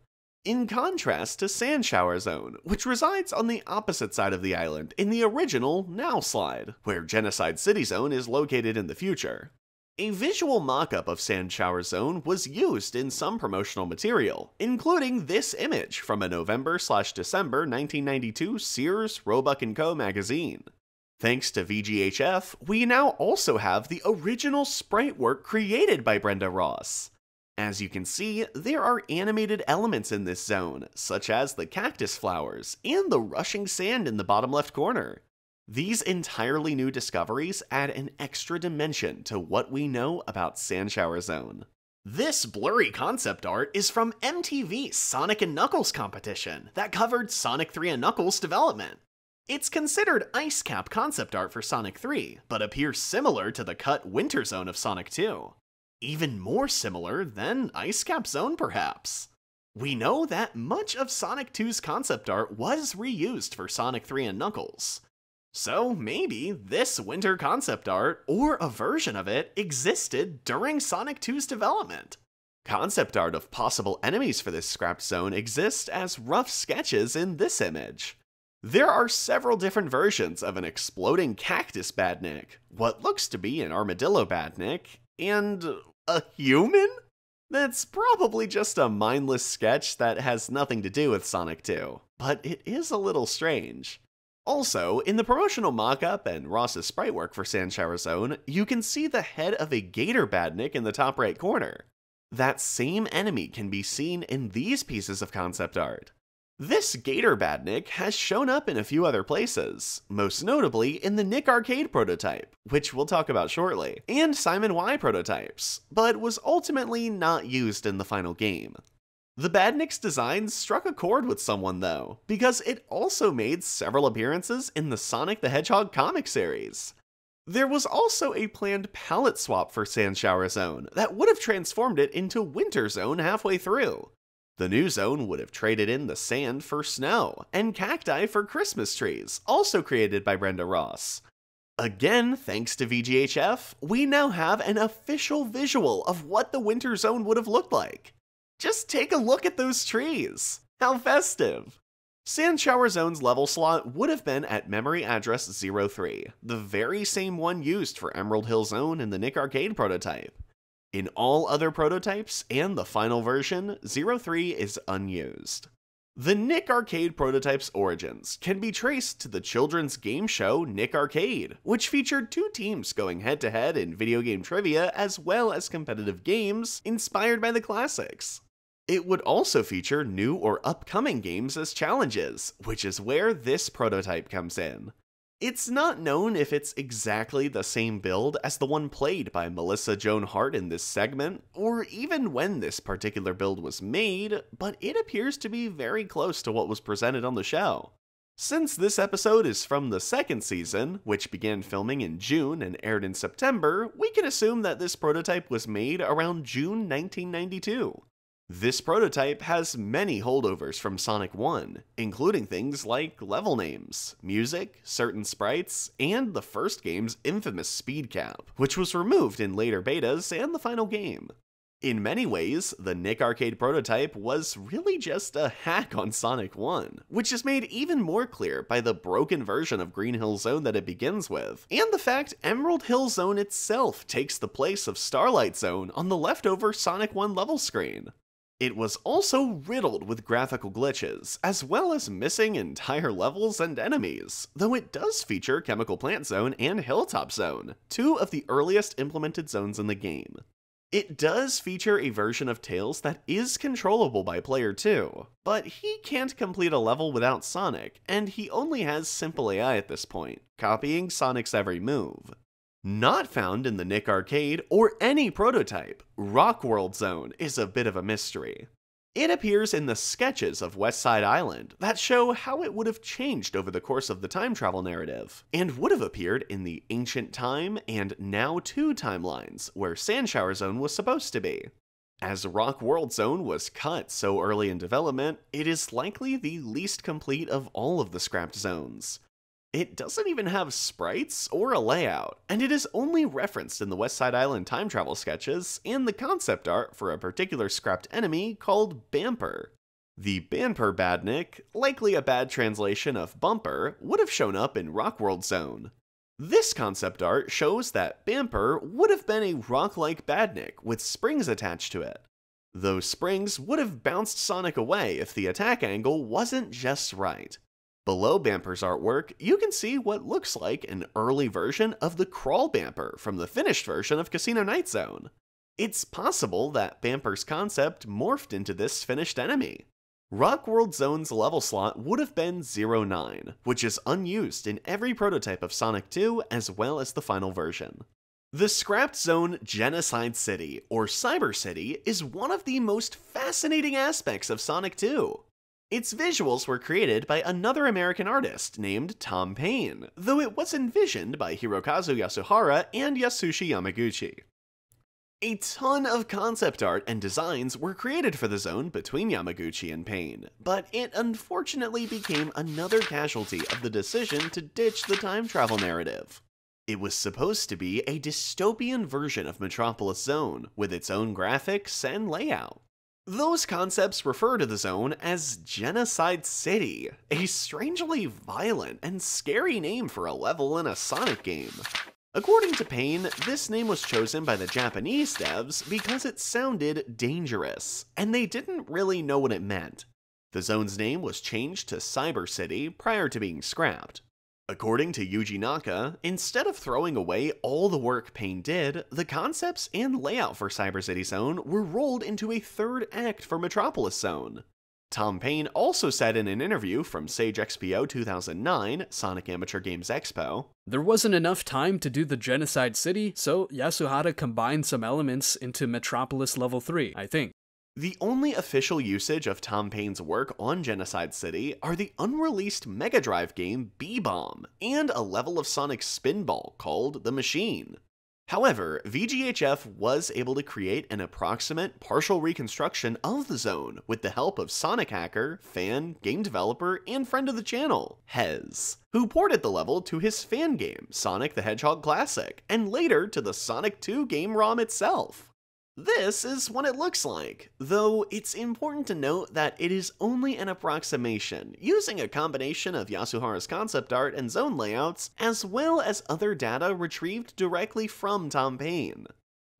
In contrast to Sand Shower Zone, which resides on the opposite side of the island in the original Now slide, where Genocide City Zone is located in the future. A visual mock-up of Sand Shower Zone was used in some promotional material, including this image from a November/December 1992 Sears, Roebuck & Co. magazine. Thanks to VGHF, we now also have the original sprite work created by Brenda Ross. As you can see, there are animated elements in this zone, such as the cactus flowers and the rushing sand in the bottom left corner. These entirely new discoveries add an extra dimension to what we know about Sand Shower Zone. This blurry concept art is from MTV's Sonic and Knuckles competition that covered Sonic 3 and Knuckles development. It's considered ice cap concept art for Sonic 3, but appears similar to the cut Winter Zone of Sonic 2. Even more similar than Ice Cap Zone, perhaps. We know that much of Sonic 2's concept art was reused for Sonic 3 and Knuckles. So maybe this winter concept art, or a version of it, existed during Sonic 2's development. Concept art of possible enemies for this scrapped zone exists as rough sketches in this image. There are several different versions of an exploding cactus Badnik, what looks to be an armadillo Badnik, and a human? That's probably just a mindless sketch that has nothing to do with Sonic 2, but it is a little strange. Also, in the promotional mock-up and Ross's sprite work for Sand Shower Zone, you can see the head of a gator Badnik in the top right corner. That same enemy can be seen in these pieces of concept art. This gator Badnik has shown up in a few other places, most notably in the Nick Arcade prototype, which we'll talk about shortly, and Simon Y prototypes, but was ultimately not used in the final game. The Badnik's design struck a chord with someone though, because it also made several appearances in the Sonic the Hedgehog comic series. There was also a planned palette swap for Sand Shower Zone that would have transformed it into Winter Zone halfway through. The new zone would have traded in the sand for snow, and cacti for Christmas trees, also created by Brenda Ross. Again, thanks to VGHF, we now have an official visual of what the Winter Zone would have looked like. Just take a look at those trees! How festive! Sand Shower Zone's level slot would have been at memory address 03, the very same one used for Emerald Hill Zone in the Nick Arcade prototype. In all other prototypes and the final version, 03 is unused. The Nick Arcade prototype's origins can be traced to the children's game show Nick Arcade, which featured two teams going head-to-head in video game trivia as well as competitive games inspired by the classics. It would also feature new or upcoming games as challenges, which is where this prototype comes in. It's not known if it's exactly the same build as the one played by Melissa Joan Hart in this segment, or even when this particular build was made, but it appears to be very close to what was presented on the show. Since this episode is from the second season, which began filming in June and aired in September, we can assume that this prototype was made around June 1992. This prototype has many holdovers from Sonic 1, including things like level names, music, certain sprites, and the first game's infamous speed cap, which was removed in later betas and the final game. In many ways, the Nick Arcade prototype was really just a hack on Sonic 1, which is made even more clear by the broken version of Green Hill Zone that it begins with, and the fact Emerald Hill Zone itself takes the place of Starlight Zone on the leftover Sonic 1 level screen. It was also riddled with graphical glitches, as well as missing entire levels and enemies, though it does feature Chemical Plant Zone and Hilltop Zone, two of the earliest implemented zones in the game. It does feature a version of Tails that is controllable by player 2, but he can't complete a level without Sonic, and he only has simple AI at this point, copying Sonic's every move. Not found in the Nick Arcade or any prototype, Rock World Zone is a bit of a mystery. It appears in the sketches of West Side Island that show how it would have changed over the course of the time travel narrative, and would have appeared in the Ancient Time and Now 2 timelines, where Sand Shower Zone was supposed to be. As Rock World Zone was cut so early in development, it is likely the least complete of all of the scrapped zones. It doesn't even have sprites or a layout, and it is only referenced in the West Side Island time travel sketches and the concept art for a particular scrapped enemy called Bamper. The Bamper Badnik, likely a bad translation of Bumper, would have shown up in Rock World Zone. This concept art shows that Bamper would have been a rock-like Badnik with springs attached to it. Those springs would have bounced Sonic away if the attack angle wasn't just right. Below Bamper's artwork, you can see what looks like an early version of the Crawl Bamper from the finished version of Casino Night Zone. It's possible that Bamper's concept morphed into this finished enemy. Rock World Zone's level slot would have been 09, which is unused in every prototype of Sonic 2 as well as the final version. The scrapped zone Genocide City, or Cyber City, is one of the most fascinating aspects of Sonic 2. Its visuals were created by another American artist named Tom Payne, though it was envisioned by Hirokazu Yasuhara and Yasushi Yamaguchi. A ton of concept art and designs were created for the zone between Yamaguchi and Payne, but it unfortunately became another casualty of the decision to ditch the time travel narrative. It was supposed to be a dystopian version of Metropolis Zone, with its own graphics and layout. Those concepts refer to the zone as Genocide City, a strangely violent and scary name for a level in a Sonic game. According to Payne, this name was chosen by the Japanese devs because it sounded dangerous, and they didn't really know what it meant. The zone's name was changed to Cyber City prior to being scrapped. According to Yuji Naka, instead of throwing away all the work Payne did, the concepts and layout for Cyber City Zone were rolled into a third act for Metropolis Zone. Tom Payne also said in an interview from Sage XPO 2009, Sonic Amateur Games Expo, "There wasn't enough time to do the Genocide City, so Yasuhara combined some elements into Metropolis Level 3, I think." The only official usage of Tom Payne's work on Genocide City are the unreleased Mega Drive game B-Bomb, and a level of Sonic Spinball called The Machine. However, VGHF was able to create an approximate partial reconstruction of the zone with the help of Sonic hacker, fan, game developer, and friend of the channel, Hez, who ported the level to his fan game, Sonic the Hedgehog Classic, and later to the Sonic 2 game ROM itself. This is what it looks like, though it's important to note that it is only an approximation, using a combination of Yasuhara's concept art and zone layouts, as well as other data retrieved directly from Tom Payne.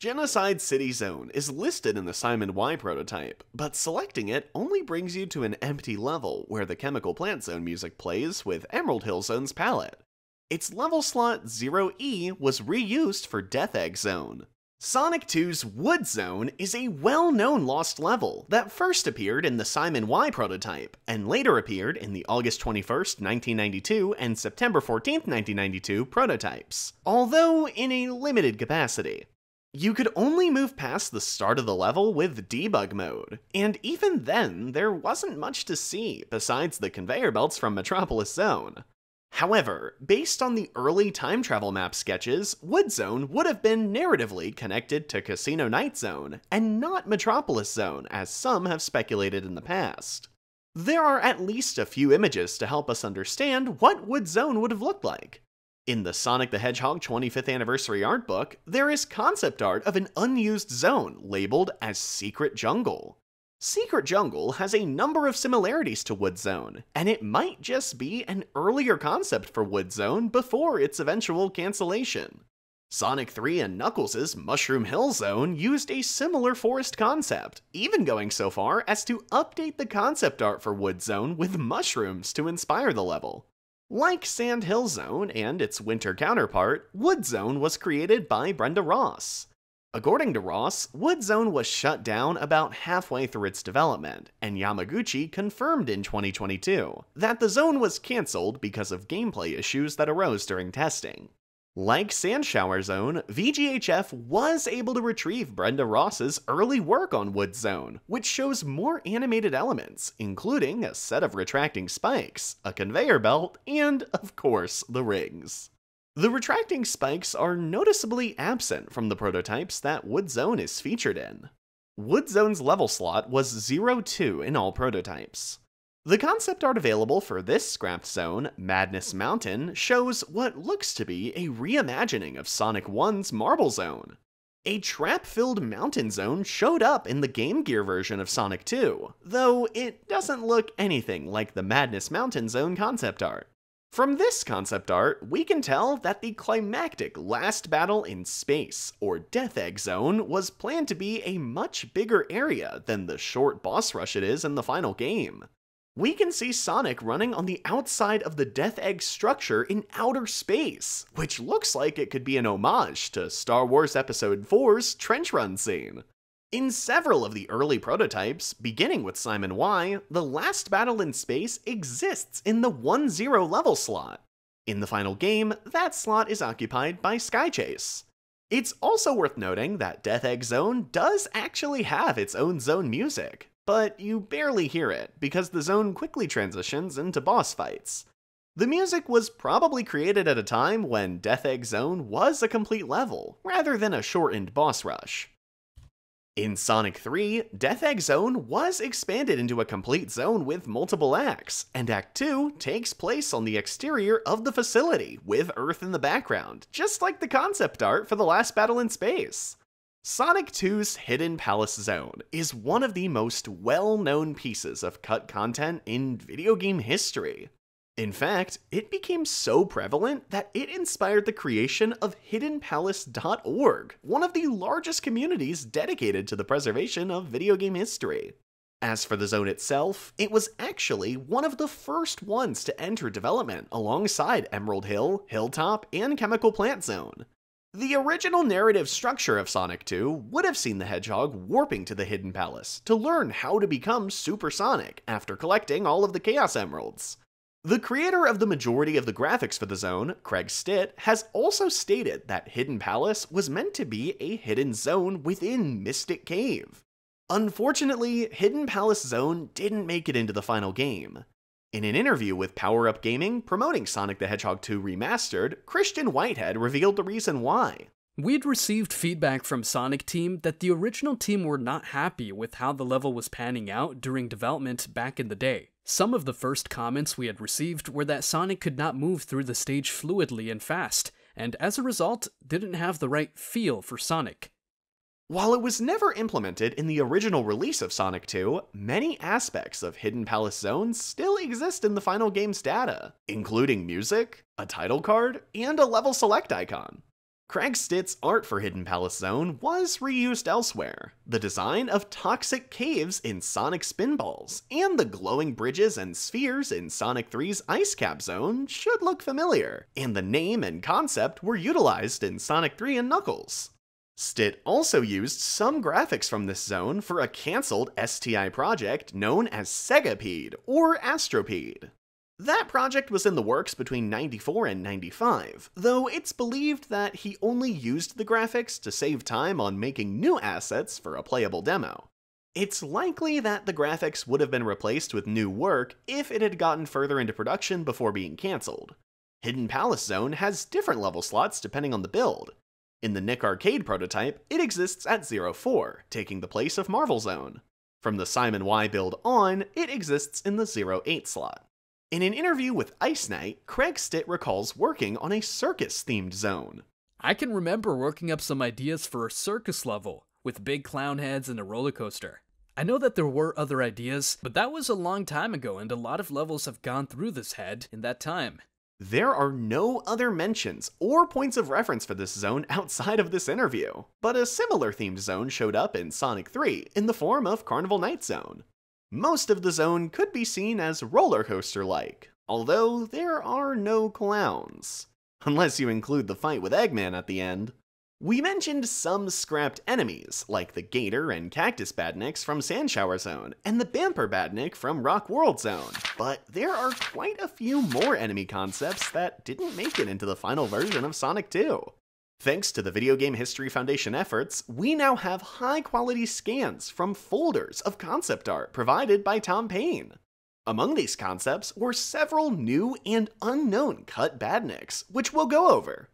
Genocide City Zone is listed in the Simon Y prototype, but selecting it only brings you to an empty level where the Chemical Plant Zone music plays with Emerald Hill Zone's palette. Its level slot 0E was reused for Death Egg Zone. Sonic 2's Wood Zone is a well-known lost level that first appeared in the Simon Y prototype, and later appeared in the August 21st, 1992 and September 14th, 1992 prototypes, although in a limited capacity. You could only move past the start of the level with debug mode, and even then, there wasn't much to see besides the conveyor belts from Metropolis Zone. However, based on the early time travel map sketches, Wood Zone would have been narratively connected to Casino Night Zone, and not Metropolis Zone, as some have speculated in the past. There are at least a few images to help us understand what Wood Zone would have looked like. In the Sonic the Hedgehog 25th Anniversary art book, there is concept art of an unused zone labeled as Secret Jungle. Secret Jungle has a number of similarities to Wood Zone, and it might just be an earlier concept for Wood Zone before its eventual cancellation. Sonic 3 and Knuckles' Mushroom Hill Zone used a similar forest concept, even going so far as to update the concept art for Wood Zone with mushrooms to inspire the level. Like Sand Hill Zone and its winter counterpart, Wood Zone was created by Brenda Ross. According to Ross, Wood Zone was shut down about halfway through its development, and Yamaguchi confirmed in 2022 that the zone was cancelled because of gameplay issues that arose during testing. Like Sand Shower Zone, VGHF was able to retrieve Brenda Ross's early work on Wood Zone, which shows more animated elements, including a set of retracting spikes, a conveyor belt, and, of course, the rings. The retracting spikes are noticeably absent from the prototypes that Wood Zone is featured in. Wood Zone's level slot was 02 in all prototypes. The concept art available for this scrapped zone, Madness Mountain, shows what looks to be a reimagining of Sonic 1's Marble Zone. A trap-filled mountain zone showed up in the Game Gear version of Sonic 2, though it doesn't look anything like the Madness Mountain Zone concept art. From this concept art, we can tell that the climactic last battle in space, or Death Egg Zone, was planned to be a much bigger area than the short boss rush it is in the final game. We can see Sonic running on the outside of the Death Egg structure in outer space, which looks like it could be an homage to Star Wars Episode 4's trench run scene. In several of the early prototypes, beginning with Simon Y, the last battle in space exists in the 1-0 level slot. In the final game, that slot is occupied by Sky Chase. It's also worth noting that Death Egg Zone does actually have its own zone music, but you barely hear it because the zone quickly transitions into boss fights. The music was probably created at a time when Death Egg Zone was a complete level, rather than a shortened boss rush. In Sonic 3, Death Egg Zone was expanded into a complete zone with multiple acts, and Act 2 takes place on the exterior of the facility, with Earth in the background, just like the concept art for the last battle in space. Sonic 2's Hidden Palace Zone is one of the most well-known pieces of cut content in video game history. In fact, it became so prevalent that it inspired the creation of hiddenpalace.org, one of the largest communities dedicated to the preservation of video game history. As for the zone itself, it was actually one of the first ones to enter development alongside Emerald Hill, Hilltop, and Chemical Plant Zone. The original narrative structure of Sonic 2 would have seen the Hedgehog warping to the Hidden Palace to learn how to become supersonic after collecting all of the Chaos Emeralds. The creator of the majority of the graphics for the zone, Craig Stit, has also stated that Hidden Palace was meant to be a hidden zone within Mystic Cave. Unfortunately, Hidden Palace Zone didn't make it into the final game. In an interview with Power Up Gaming promoting Sonic the Hedgehog 2 Remastered, Christian Whitehead revealed the reason why. We'd received feedback from Sonic Team that the original team were not happy with how the level was panning out during development back in the day. Some of the first comments we had received were that Sonic could not move through the stage fluidly and fast, and as a result, didn't have the right feel for Sonic. While it was never implemented in the original release of Sonic 2, many aspects of Hidden Palace Zone still exist in the final game's data, including music, a title card, and a level select icon. Craig Stit's art for Hidden Palace Zone was reused elsewhere. The design of toxic caves in Sonic Spinballs, and the glowing bridges and spheres in Sonic 3's Ice Cap Zone should look familiar, and the name and concept were utilized in Sonic 3 and Knuckles. Stit also used some graphics from this zone for a cancelled STI project known as Segapede or Astropede. That project was in the works between 94 and 95, though it's believed that he only used the graphics to save time on making new assets for a playable demo. It's likely that the graphics would have been replaced with new work if it had gotten further into production before being cancelled. Hidden Palace Zone has different level slots depending on the build. In the Nick Arcade prototype, it exists at 04, taking the place of Marvel Zone. From the Simon Y build on, it exists in the 08 slot. In an interview with Ice Knight, Craig Stit recalls working on a circus-themed zone. I can remember working up some ideas for a circus level, with big clown heads and a roller coaster. I know that there were other ideas, but that was a long time ago and a lot of levels have gone through this head in that time. There are no other mentions or points of reference for this zone outside of this interview, but a similar themed zone showed up in Sonic 3 in the form of Carnival Night Zone. Most of the zone could be seen as roller coaster-like, although there are no clowns. Unless you include the fight with Eggman at the end. We mentioned some scrapped enemies, like the Gator and Cactus Badniks from Sandshower Zone, and the Bamper Badnik from Rock World Zone, but there are quite a few more enemy concepts that didn't make it into the final version of Sonic 2. Thanks to the Video Game History Foundation efforts, we now have high-quality scans from folders of concept art provided by Tom Payne. Among these concepts were several new and unknown cut Badniks, which we'll go over.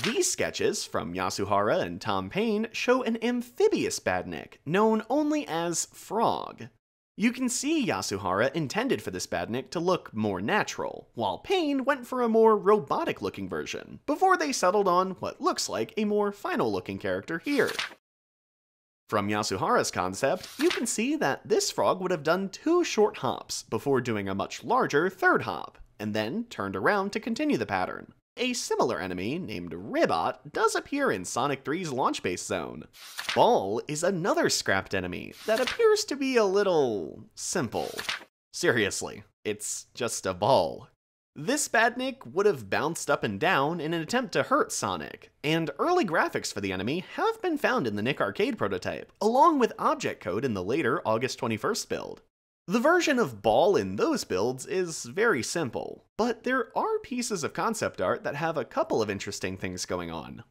These sketches from Yasuhara and Tom Payne show an amphibious Badnik, known only as Frog. You can see Yasuhara intended for this Badnik to look more natural, while Payne went for a more robotic-looking version, before they settled on what looks like a more final-looking character here. From Yasuhara's concept, you can see that this frog would have done 2 short hops before doing a much larger third hop, and then turned around to continue the pattern. A similar enemy, named Ribot, does appear in Sonic 3's Launch Base Zone. Ball is another scrapped enemy that appears to be a little simple. Seriously, it's just a ball. This Badnik would have bounced up and down in an attempt to hurt Sonic, and early graphics for the enemy have been found in the Nick Arcade prototype, along with object code in the later August 21st build. The version of Ball in those builds is very simple, but there are pieces of concept art that have a couple of interesting things going on.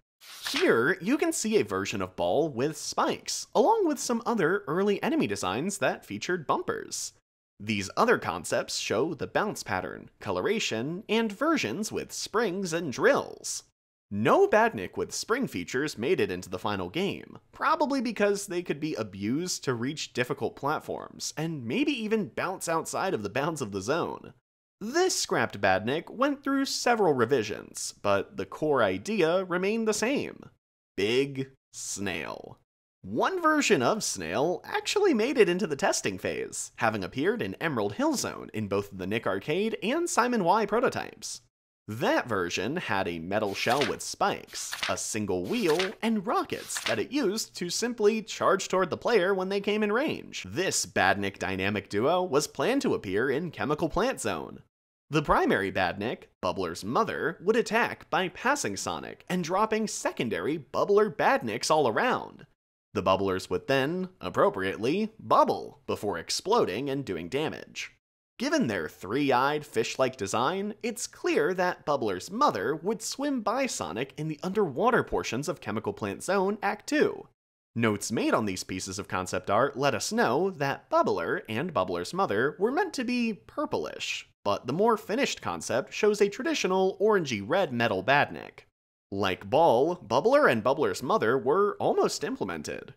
Here, you can see a version of Ball with spikes, along with some other early enemy designs that featured bumpers. These other concepts show the bounce pattern, coloration, and versions with springs and drills. No Badnik with spring features made it into the final game, probably because they could be abused to reach difficult platforms, and maybe even bounce outside of the bounds of the zone. This scrapped Badnik went through several revisions, but the core idea remained the same. Big Snail. One version of Snail actually made it into the testing phase, having appeared in Emerald Hill Zone in both the Nick Arcade and Simon Y prototypes. That version had a metal shell with spikes, a single wheel, and rockets that it used to simply charge toward the player when they came in range. This Badnik dynamic duo was planned to appear in Chemical Plant Zone. The primary Badnik, Bubbler's mother, would attack by passing Sonic and dropping secondary Bubbler Badniks all around. The Bubblers would then, appropriately, bubble before exploding and doing damage. Given their three-eyed, fish-like design, it's clear that Bubbler's mother would swim by Sonic in the underwater portions of Chemical Plant Zone Act 2. Notes made on these pieces of concept art let us know that Bubbler and Bubbler's mother were meant to be purplish, but the more finished concept shows a traditional orangey-red metal Badnik. Like Ball, Bubbler and Bubbler's mother were almost implemented.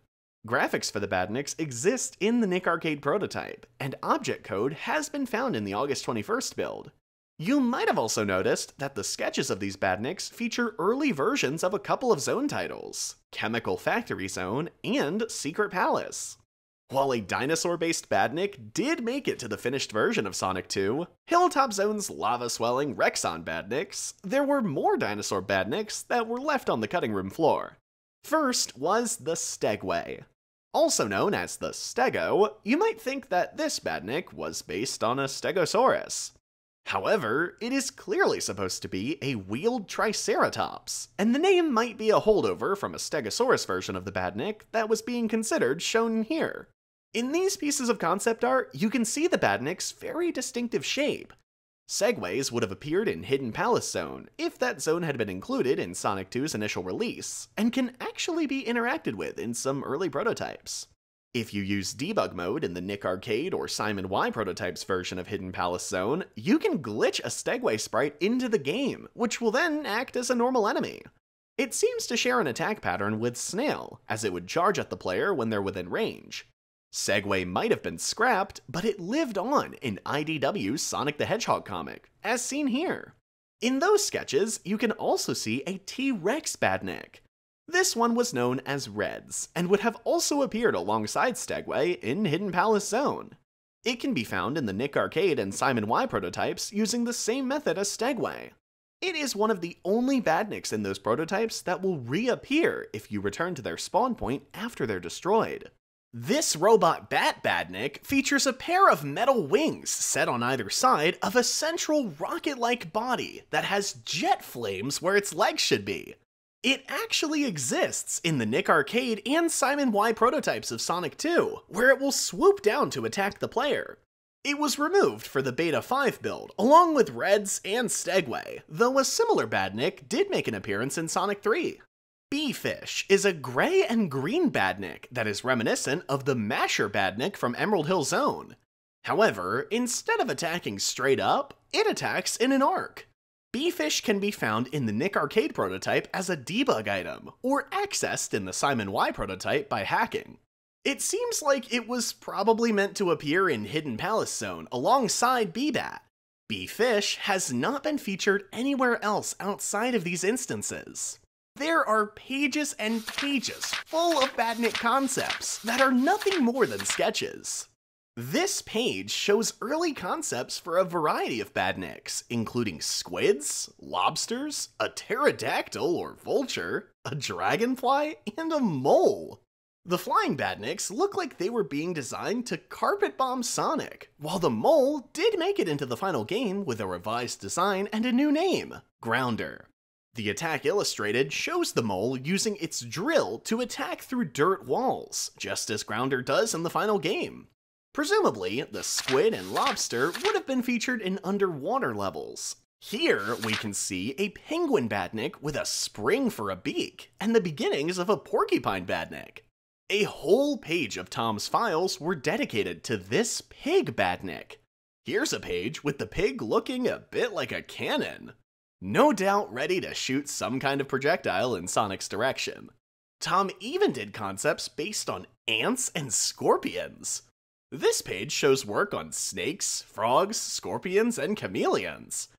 Graphics for the Badniks exist in the Nick Arcade prototype, and object code has been found in the August 21st build. You might have also noticed that the sketches of these Badniks feature early versions of a couple of zone titles, Chemical Factory Zone and Secret Palace. While a dinosaur-based Badnik did make it to the finished version of Sonic 2, Hilltop Zone's lava-swelling Rexon Badniks, there were more dinosaur Badniks that were left on the cutting room floor. First was the Stegway. Also known as the Stego, you might think that this Badnik was based on a Stegosaurus. However, it is clearly supposed to be a wheeled Triceratops, and the name might be a holdover from a Stegosaurus version of the Badnik that was being considered shown here. In these pieces of concept art, you can see the Badnik's very distinctive shape. Segways would have appeared in Hidden Palace Zone if that zone had been included in Sonic 2's initial release, and can actually be interacted with in some early prototypes. If you use debug mode in the Nick Arcade or Simon Y prototypes version of Hidden Palace Zone, you can glitch a Stegway sprite into the game, which will then act as a normal enemy. It seems to share an attack pattern with Snail, as it would charge at the player when they're within range. Segway might have been scrapped, but it lived on in IDW's Sonic the Hedgehog comic, as seen here. In those sketches, you can also see a T-Rex Badnik. This one was known as Reds, and would have also appeared alongside Stegway in Hidden Palace Zone. It can be found in the Nick Arcade and Simon Y prototypes using the same method as Stegway. It is one of the only Badniks in those prototypes that will reappear if you return to their spawn point after they're destroyed. This robot Bat Badnik features a pair of metal wings set on either side of a central rocket-like body that has jet flames where its legs should be. It actually exists in the Nick Arcade and Simon Y prototypes of Sonic 2, where it will swoop down to attack the player. It was removed for the Beta 5 build, along with Reds and Stegway, though a similar Badnik did make an appearance in Sonic 3. Bee-Fish is a gray and green Badnik that is reminiscent of the Masher Badnik from Emerald Hill Zone. However, instead of attacking straight up, it attacks in an arc. Bee-Fish can be found in the Nick Arcade prototype as a debug item, or accessed in the Simon Y prototype by hacking. It seems like it was probably meant to appear in Hidden Palace Zone alongside Bee-Bat. Bee-Fish has not been featured anywhere else outside of these instances. There are pages and pages full of Badnik concepts that are nothing more than sketches. This page shows early concepts for a variety of Badniks, including squids, lobsters, a pterodactyl or vulture, a dragonfly, and a mole. The flying Badniks look like they were being designed to carpet bomb Sonic, while the mole did make it into the final game with a revised design and a new name, Grounder. The attack illustrated shows the mole using its drill to attack through dirt walls, just as Grounder does in the final game. Presumably, the squid and lobster would have been featured in underwater levels, Here we can see a penguin badnik with a spring for a beak, and the beginnings of a porcupine badnik. A whole page of Tom's files were dedicated to this pig badnik. Here's a page with the pig looking a bit like a cannon. No doubt ready to shoot some kind of projectile in Sonic's direction. Tom even did concepts based on ants and scorpions. This page shows work on snakes, frogs, scorpions, and chameleons.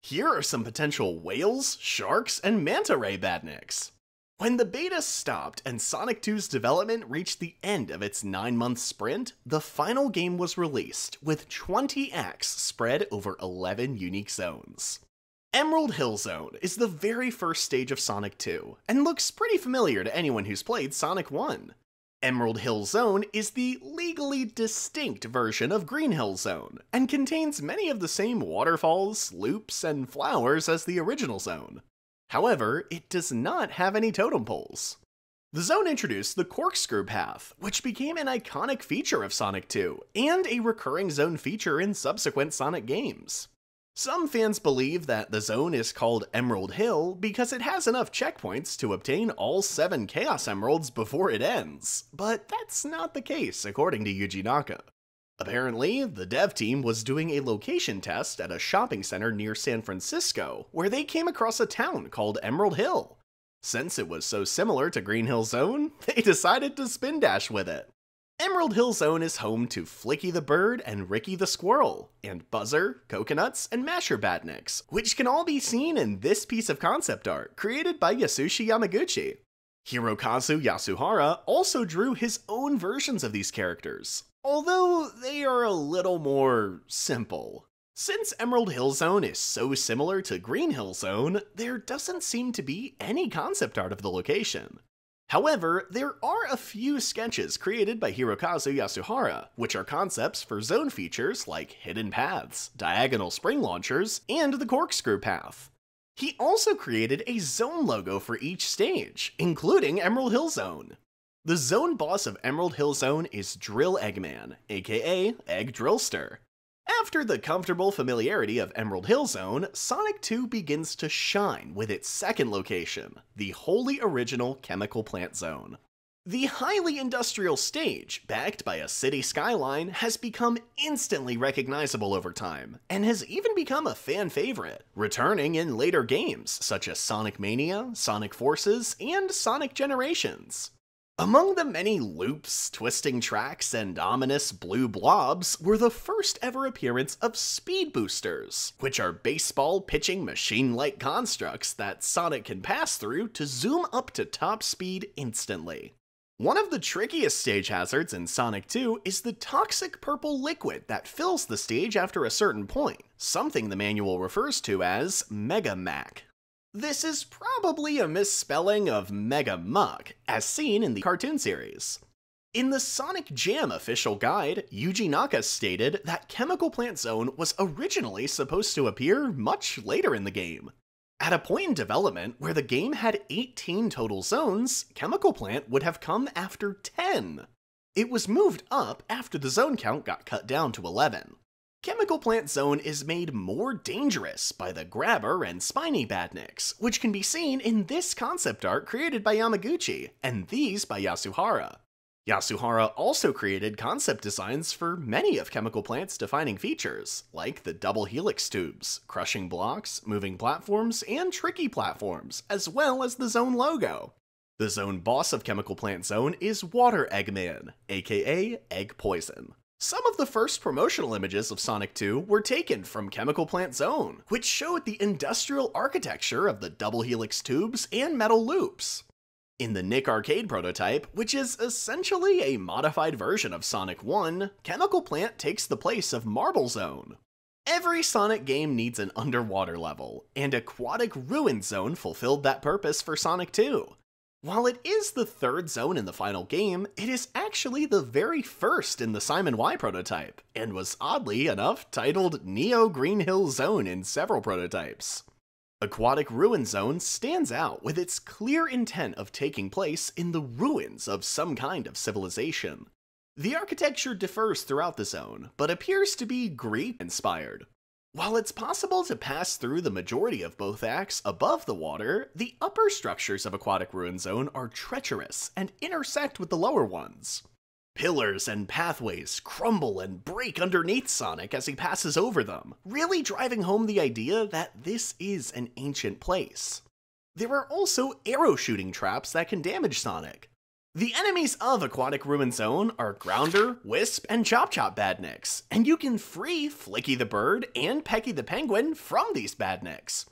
Here are some potential whales, sharks, and manta ray badniks. When the beta stopped and Sonic 2's development reached the end of its 9-month sprint, the final game was released, with 20 acts spread over 11 unique zones. Emerald Hill Zone is the very first stage of Sonic 2, and looks pretty familiar to anyone who's played Sonic 1. Emerald Hill Zone is the legally distinct version of Green Hill Zone, and contains many of the same waterfalls, loops, and flowers as the original zone. However, it does not have any totem poles. The zone introduced the corkscrew path, which became an iconic feature of Sonic 2, and a recurring zone feature in subsequent Sonic games. Some fans believe that the zone is called Emerald Hill because it has enough checkpoints to obtain all 7 Chaos Emeralds before it ends, but that's not the case according to Yuji Naka. Apparently, the dev team was doing a location test at a shopping center near San Francisco, where they came across a town called Emerald Hill. Since it was so similar to Green Hill Zone, they decided to spin dash with it. Emerald Hill Zone is home to Flicky the Bird and Ricky the Squirrel, and Buzzer, Coconuts, and Masher Badniks, which can all be seen in this piece of concept art created by Yasushi Yamaguchi. Hirokazu Yasuhara also drew his own versions of these characters, although they are a little more simple. Since Emerald Hill Zone is so similar to Green Hill Zone, there doesn't seem to be any concept art of the location. However, there are a few sketches created by Hirokazu Yasuhara, which are concepts for zone features like hidden paths, diagonal spring launchers, and the corkscrew path. He also created a zone logo for each stage, including Emerald Hill Zone. The zone boss of Emerald Hill Zone is Drill Eggman, aka Egg Drillster. After the comfortable familiarity of Emerald Hill Zone, Sonic 2 begins to shine with its second location, the wholly original Chemical Plant Zone. The highly industrial stage, backed by a city skyline, has become instantly recognizable over time, and has even become a fan favorite, returning in later games such as Sonic Mania, Sonic Forces, and Sonic Generations. Among the many loops, twisting tracks, and ominous blue blobs were the first ever appearance of speed boosters, which are baseball pitching machine-like constructs that Sonic can pass through to zoom up to top speed instantly. One of the trickiest stage hazards in Sonic 2 is the toxic purple liquid that fills the stage after a certain point, something the manual refers to as Mega Mac. This is probably a misspelling of Mega Muck, as seen in the cartoon series. In the Sonic Jam official guide, Yuji Naka stated that Chemical Plant Zone was originally supposed to appear much later in the game. At a point in development where the game had 18 total zones, Chemical Plant would have come after 10. It was moved up after the zone count got cut down to 11. Chemical Plant Zone is made more dangerous by the Grabber and Spiny Badniks, which can be seen in this concept art created by Yamaguchi, and these by Yasuhara. Yasuhara also created concept designs for many of Chemical Plant's defining features, like the double helix tubes, crushing blocks, moving platforms, and tricky platforms, as well as the zone logo. The zone boss of Chemical Plant Zone is Water Eggman, aka Egg Poison. Some of the first promotional images of Sonic 2 were taken from Chemical Plant Zone, which showed the industrial architecture of the double helix tubes and metal loops. In the Nick Arcade prototype, which is essentially a modified version of Sonic 1, Chemical Plant takes the place of Marble Zone. Every Sonic game needs an underwater level, and Aquatic Ruin Zone fulfilled that purpose for Sonic 2. While it is the third zone in the final game, it is actually the very first in the Simon Y prototype, and was oddly enough titled Neo Green Hill Zone in several prototypes. Aquatic Ruin Zone stands out with its clear intent of taking place in the ruins of some kind of civilization. The architecture differs throughout the zone, but appears to be Greek-inspired. While it's possible to pass through the majority of both acts above the water, the upper structures of Aquatic Ruin Zone are treacherous and intersect with the lower ones. Pillars and pathways crumble and break underneath Sonic as he passes over them, really driving home the idea that this is an ancient place. There are also arrow shooting traps that can damage Sonic. The enemies of Aquatic Ruin Zone are Grounder, Wisp, and Chop Chop Badniks, and you can free Flicky the Bird and Pecky the Penguin from these Badniks.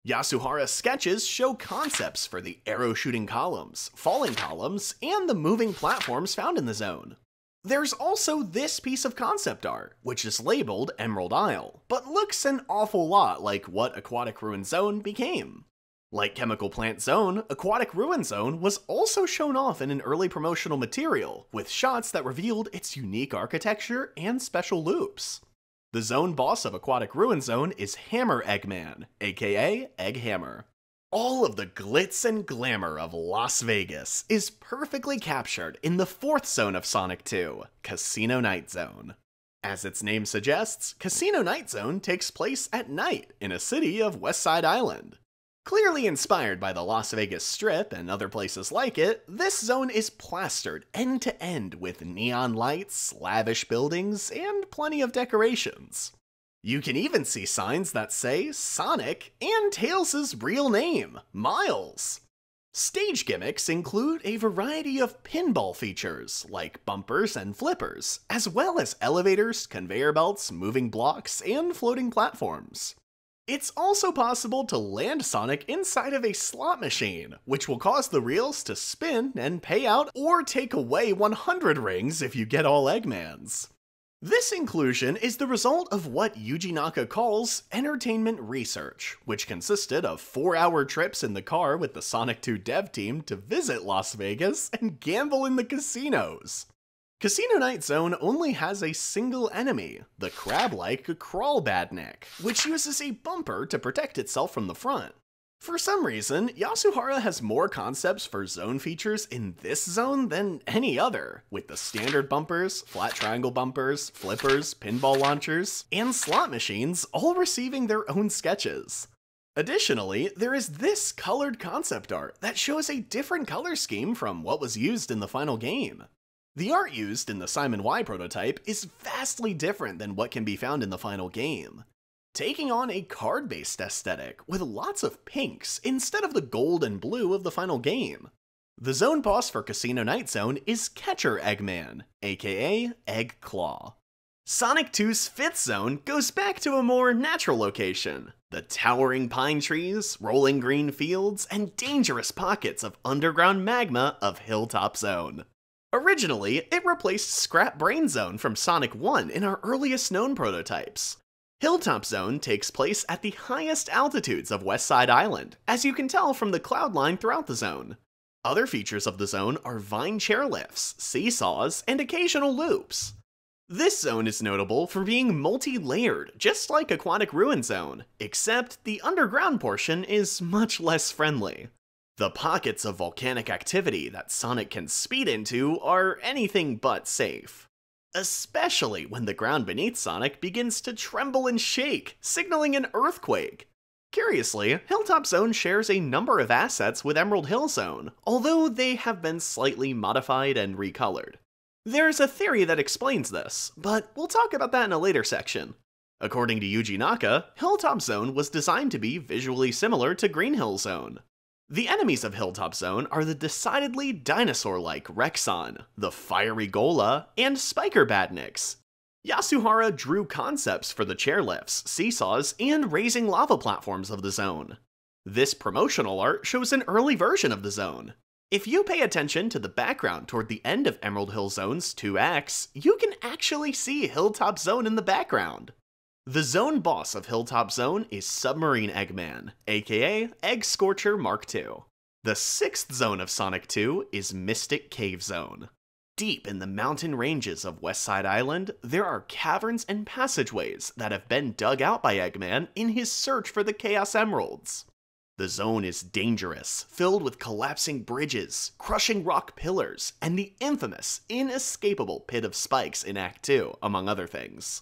Yasuhara's sketches show concepts for the arrow-shooting columns, falling columns, and the moving platforms found in the zone. There's also this piece of concept art, which is labeled Emerald Isle, but looks an awful lot like what Aquatic Ruin Zone became. Like Chemical Plant Zone, Aquatic Ruin Zone was also shown off in an early promotional material, with shots that revealed its unique architecture and special loops. The zone boss of Aquatic Ruin Zone is Hammer Eggman, aka Egg Hammer. All of the glitz and glamour of Las Vegas is perfectly captured in the fourth zone of Sonic 2, Casino Night Zone. As its name suggests, Casino Night Zone takes place at night in a city of Westside Island. Clearly inspired by the Las Vegas Strip and other places like it, this zone is plastered end to end with neon lights, lavish buildings, and plenty of decorations. You can even see signs that say Sonic and Tails' real name, Miles. Stage gimmicks include a variety of pinball features, like bumpers and flippers, as well as elevators, conveyor belts, moving blocks, and floating platforms. It's also possible to land Sonic inside of a slot machine, which will cause the reels to spin and pay out or take away 100 rings if you get all Eggmans. This inclusion is the result of what Yuji Naka calls entertainment research, which consisted of 4-hour trips in the car with the Sonic 2 dev team to visit Las Vegas and gamble in the casinos. Casino Night Zone only has a single enemy, the crab-like Crawl Badnik, which uses a bumper to protect itself from the front. For some reason, Yasuhara has more concepts for zone features in this zone than any other, with the standard bumpers, flat triangle bumpers, flippers, pinball launchers, and slot machines all receiving their own sketches. Additionally, there is this colored concept art that shows a different color scheme from what was used in the final game. The art used in the Simon Y prototype is vastly different than what can be found in the final game, taking on a card-based aesthetic with lots of pinks instead of the gold and blue of the final game. The zone boss for Casino Night Zone is Catcher Eggman, aka Egg Claw. Sonic 2's fifth zone goes back to a more natural location, the towering pine trees, rolling green fields, and dangerous pockets of underground magma of Hilltop Zone. Originally, it replaced Scrap Brain Zone from Sonic 1 in our earliest known prototypes. Hilltop Zone takes place at the highest altitudes of Westside Island, as you can tell from the cloud line throughout the zone. Other features of the zone are vine chairlifts, seesaws, and occasional loops. This zone is notable for being multi-layered, just like Aquatic Ruin Zone, except the underground portion is much less friendly. The pockets of volcanic activity that Sonic can speed into are anything but safe. Especially when the ground beneath Sonic begins to tremble and shake, signaling an earthquake. Curiously, Hilltop Zone shares a number of assets with Emerald Hill Zone, although they have been slightly modified and recolored. There's a theory that explains this, but we'll talk about that in a later section. According to Yuji Naka, Hilltop Zone was designed to be visually similar to Green Hill Zone. The enemies of Hilltop Zone are the decidedly dinosaur-like Rexon, the fiery Gola, and Spiker Badniks. Yasuhara drew concepts for the chairlifts, seesaws, and raising lava platforms of the zone. This promotional art shows an early version of the zone. If you pay attention to the background toward the end of Emerald Hill Zone's 2 acts, you can actually see Hilltop Zone in the background. The zone boss of Hilltop Zone is Submarine Eggman, aka Egg Scorcher Mark II. The 6th zone of Sonic 2 is Mystic Cave Zone. Deep in the mountain ranges of Westside Island, there are caverns and passageways that have been dug out by Eggman in his search for the Chaos Emeralds. The zone is dangerous, filled with collapsing bridges, crushing rock pillars, and the infamous, inescapable pit of spikes in Act 2, among other things.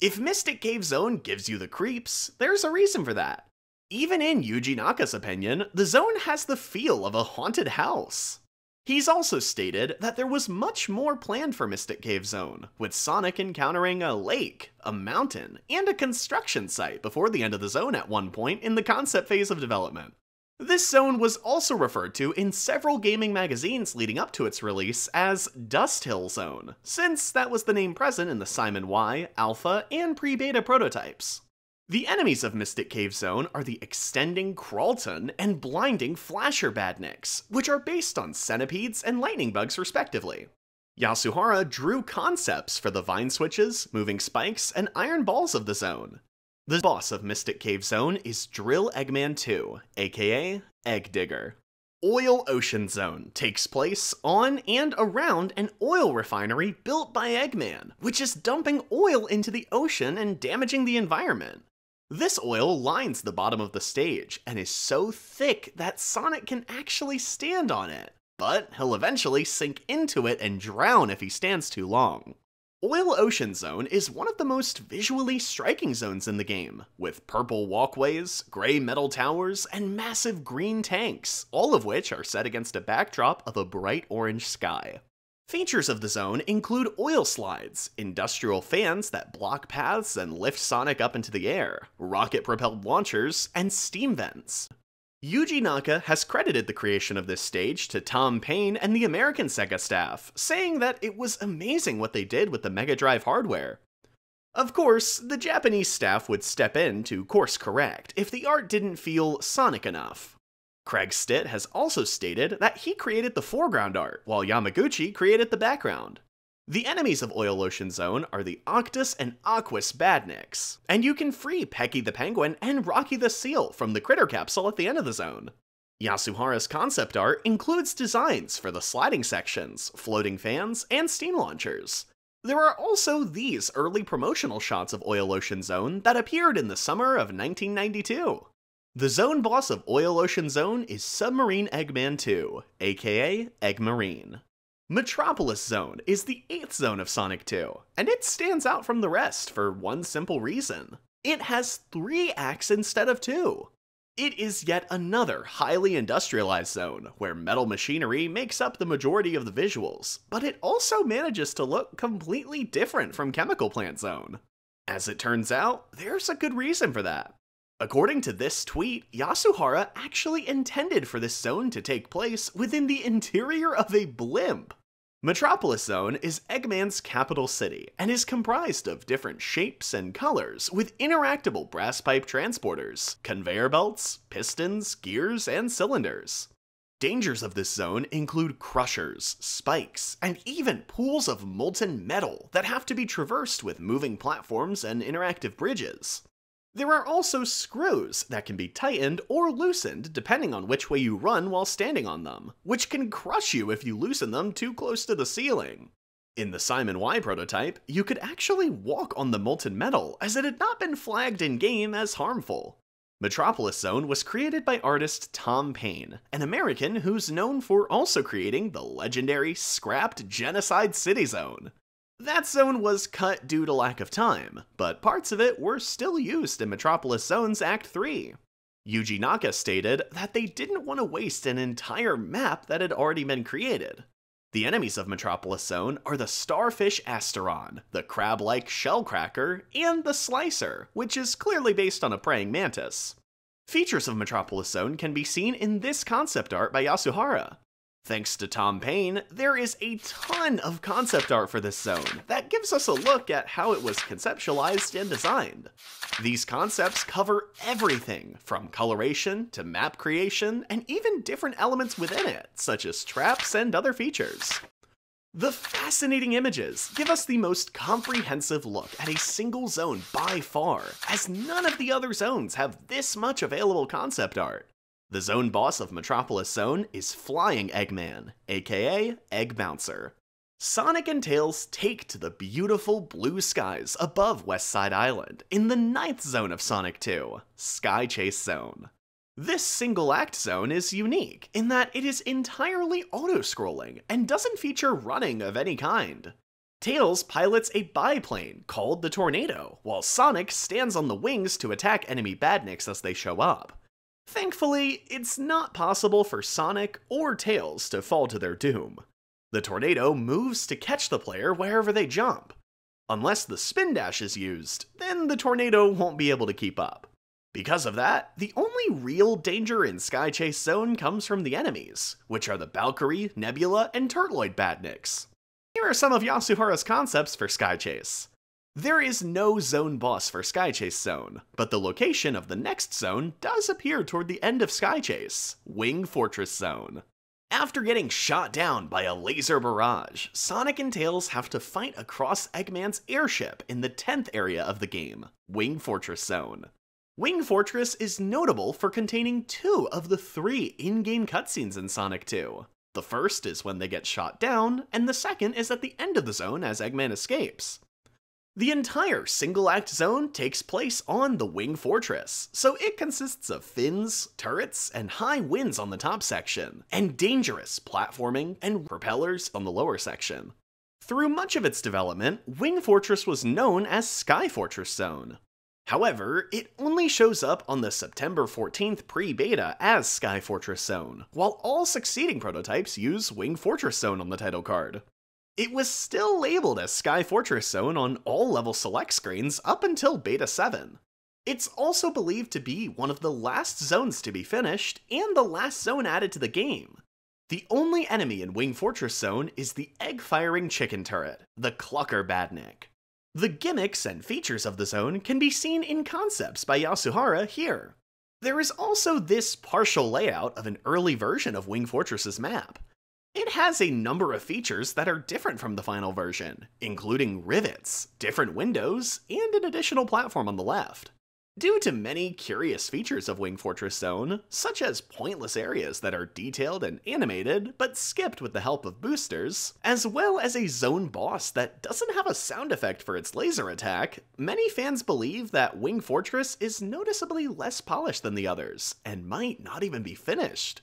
If Mystic Cave Zone gives you the creeps, there's a reason for that. Even in Yuji Naka's opinion, the zone has the feel of a haunted house. He's also stated that there was much more planned for Mystic Cave Zone, with Sonic encountering a lake, a mountain, and a construction site before the end of the zone at one point in the concept phase of development. This zone was also referred to in several gaming magazines leading up to its release as Dust Hill Zone, since that was the name present in the Simon Y, Alpha, and pre-beta prototypes. The enemies of Mystic Cave Zone are the Extending Crawlton and Blinding Flasher Badniks, which are based on centipedes and lightning bugs respectively. Yasuhara drew concepts for the vine switches, moving spikes, and iron balls of the zone. The boss of Mystic Cave Zone is Drill Eggman 2, aka Egg Digger. Oil Ocean Zone takes place on and around an oil refinery built by Eggman, which is dumping oil into the ocean and damaging the environment. This oil lines the bottom of the stage and is so thick that Sonic can actually stand on it, but he'll eventually sink into it and drown if he stands too long. Oil Ocean Zone is one of the most visually striking zones in the game, with purple walkways, gray metal towers, and massive green tanks, all of which are set against a backdrop of a bright orange sky. Features of the zone include oil slides, industrial fans that block paths and lift Sonic up into the air, rocket-propelled launchers, and steam vents. Yuji Naka has credited the creation of this stage to Tom Payne and the American Sega staff, saying that it was amazing what they did with the Mega Drive hardware. Of course, the Japanese staff would step in to course correct if the art didn't feel Sonic enough. Craig Stit has also stated that he created the foreground art, while Yamaguchi created the background. The enemies of Oil Ocean Zone are the Octus and Aquas Badniks, and you can free Pecky the Penguin and Rocky the Seal from the critter capsule at the end of the zone. Yasuhara's concept art includes designs for the sliding sections, floating fans, and steam launchers. There are also these early promotional shots of Oil Ocean Zone that appeared in the summer of 1992. The zone boss of Oil Ocean Zone is Submarine Eggman 2, aka Eggmarine. Metropolis Zone is the 8th zone of Sonic 2, and it stands out from the rest for one simple reason. It has 3 acts instead of 2. It is yet another highly industrialized zone, where metal machinery makes up the majority of the visuals, but it also manages to look completely different from Chemical Plant Zone. As it turns out, there's a good reason for that. According to this tweet, Yasuhara actually intended for this zone to take place within the interior of a blimp. Metropolis Zone is Eggman's capital city, and is comprised of different shapes and colors with interactable brass pipe transporters, conveyor belts, pistons, gears, and cylinders. Dangers of this zone include crushers, spikes, and even pools of molten metal that have to be traversed with moving platforms and interactive bridges. There are also screws that can be tightened or loosened depending on which way you run while standing on them, which can crush you if you loosen them too close to the ceiling. In the Simon Y prototype, you could actually walk on the molten metal as it had not been flagged in-game as harmful. Metropolis Zone was created by artist Tom Payne, an American who's known for also creating the legendary scrapped Genocide City Zone. That zone was cut due to lack of time, but parts of it were still used in Metropolis Zone's Act 3. Yuji Naka stated that they didn't want to waste an entire map that had already been created. The enemies of Metropolis Zone are the Starfish Asteron, the crab-like Shellcracker, and the Slicer, which is clearly based on a praying mantis. Features of Metropolis Zone can be seen in this concept art by Yasuhara. Thanks to Tom Payne, there is a ton of concept art for this zone that gives us a look at how it was conceptualized and designed. These concepts cover everything from coloration to map creation and even different elements within it, such as traps and other features. The fascinating images give us the most comprehensive look at a single zone by far, as none of the other zones have this much available concept art. The zone boss of Metropolis Zone is Flying Eggman, aka Egg Bouncer. Sonic and Tails take to the beautiful blue skies above West Side Island in the 9th zone of Sonic 2, Sky Chase Zone. This single-act zone is unique in that it is entirely auto-scrolling and doesn't feature running of any kind. Tails pilots a biplane called the Tornado, while Sonic stands on the wings to attack enemy Badniks as they show up. Thankfully, it's not possible for Sonic or Tails to fall to their doom. The Tornado moves to catch the player wherever they jump. Unless the spin dash is used, then the Tornado won't be able to keep up. Because of that, the only real danger in Sky Chase Zone comes from the enemies, which are the Valkyrie, Nebula, and Turtloid Badniks. Here are some of Yasuhara's concepts for Sky Chase. There is no zone boss for Sky Chase Zone, but the location of the next zone does appear toward the end of Sky Chase, Wing Fortress Zone. After getting shot down by a laser barrage, Sonic and Tails have to fight across Eggman's airship in the 10th area of the game, Wing Fortress Zone. Wing Fortress is notable for containing 2 of the 3 in-game cutscenes in Sonic 2. The first is when they get shot down, and the second is at the end of the zone as Eggman escapes. The entire single-act zone takes place on the Wing Fortress, so it consists of fins, turrets, and high winds on the top section, and dangerous platforming and propellers on the lower section. Through much of its development, Wing Fortress was known as Sky Fortress Zone. However, it only shows up on the September 14th pre-beta as Sky Fortress Zone, while all succeeding prototypes use Wing Fortress Zone on the title card. It was still labeled as Sky Fortress Zone on all level select screens up until Beta 7. It's also believed to be one of the last zones to be finished, and the last zone added to the game. The only enemy in Wing Fortress Zone is the egg-firing chicken turret, the Clucker Badnik. The gimmicks and features of the zone can be seen in concepts by Yasuhara here. There is also this partial layout of an early version of Wing Fortress's map. It has a number of features that are different from the final version, including rivets, different windows, and an additional platform on the left. Due to many curious features of Wing Fortress Zone, such as pointless areas that are detailed and animated but skipped with the help of boosters, as well as a zone boss that doesn't have a sound effect for its laser attack, many fans believe that Wing Fortress is noticeably less polished than the others, and might not even be finished.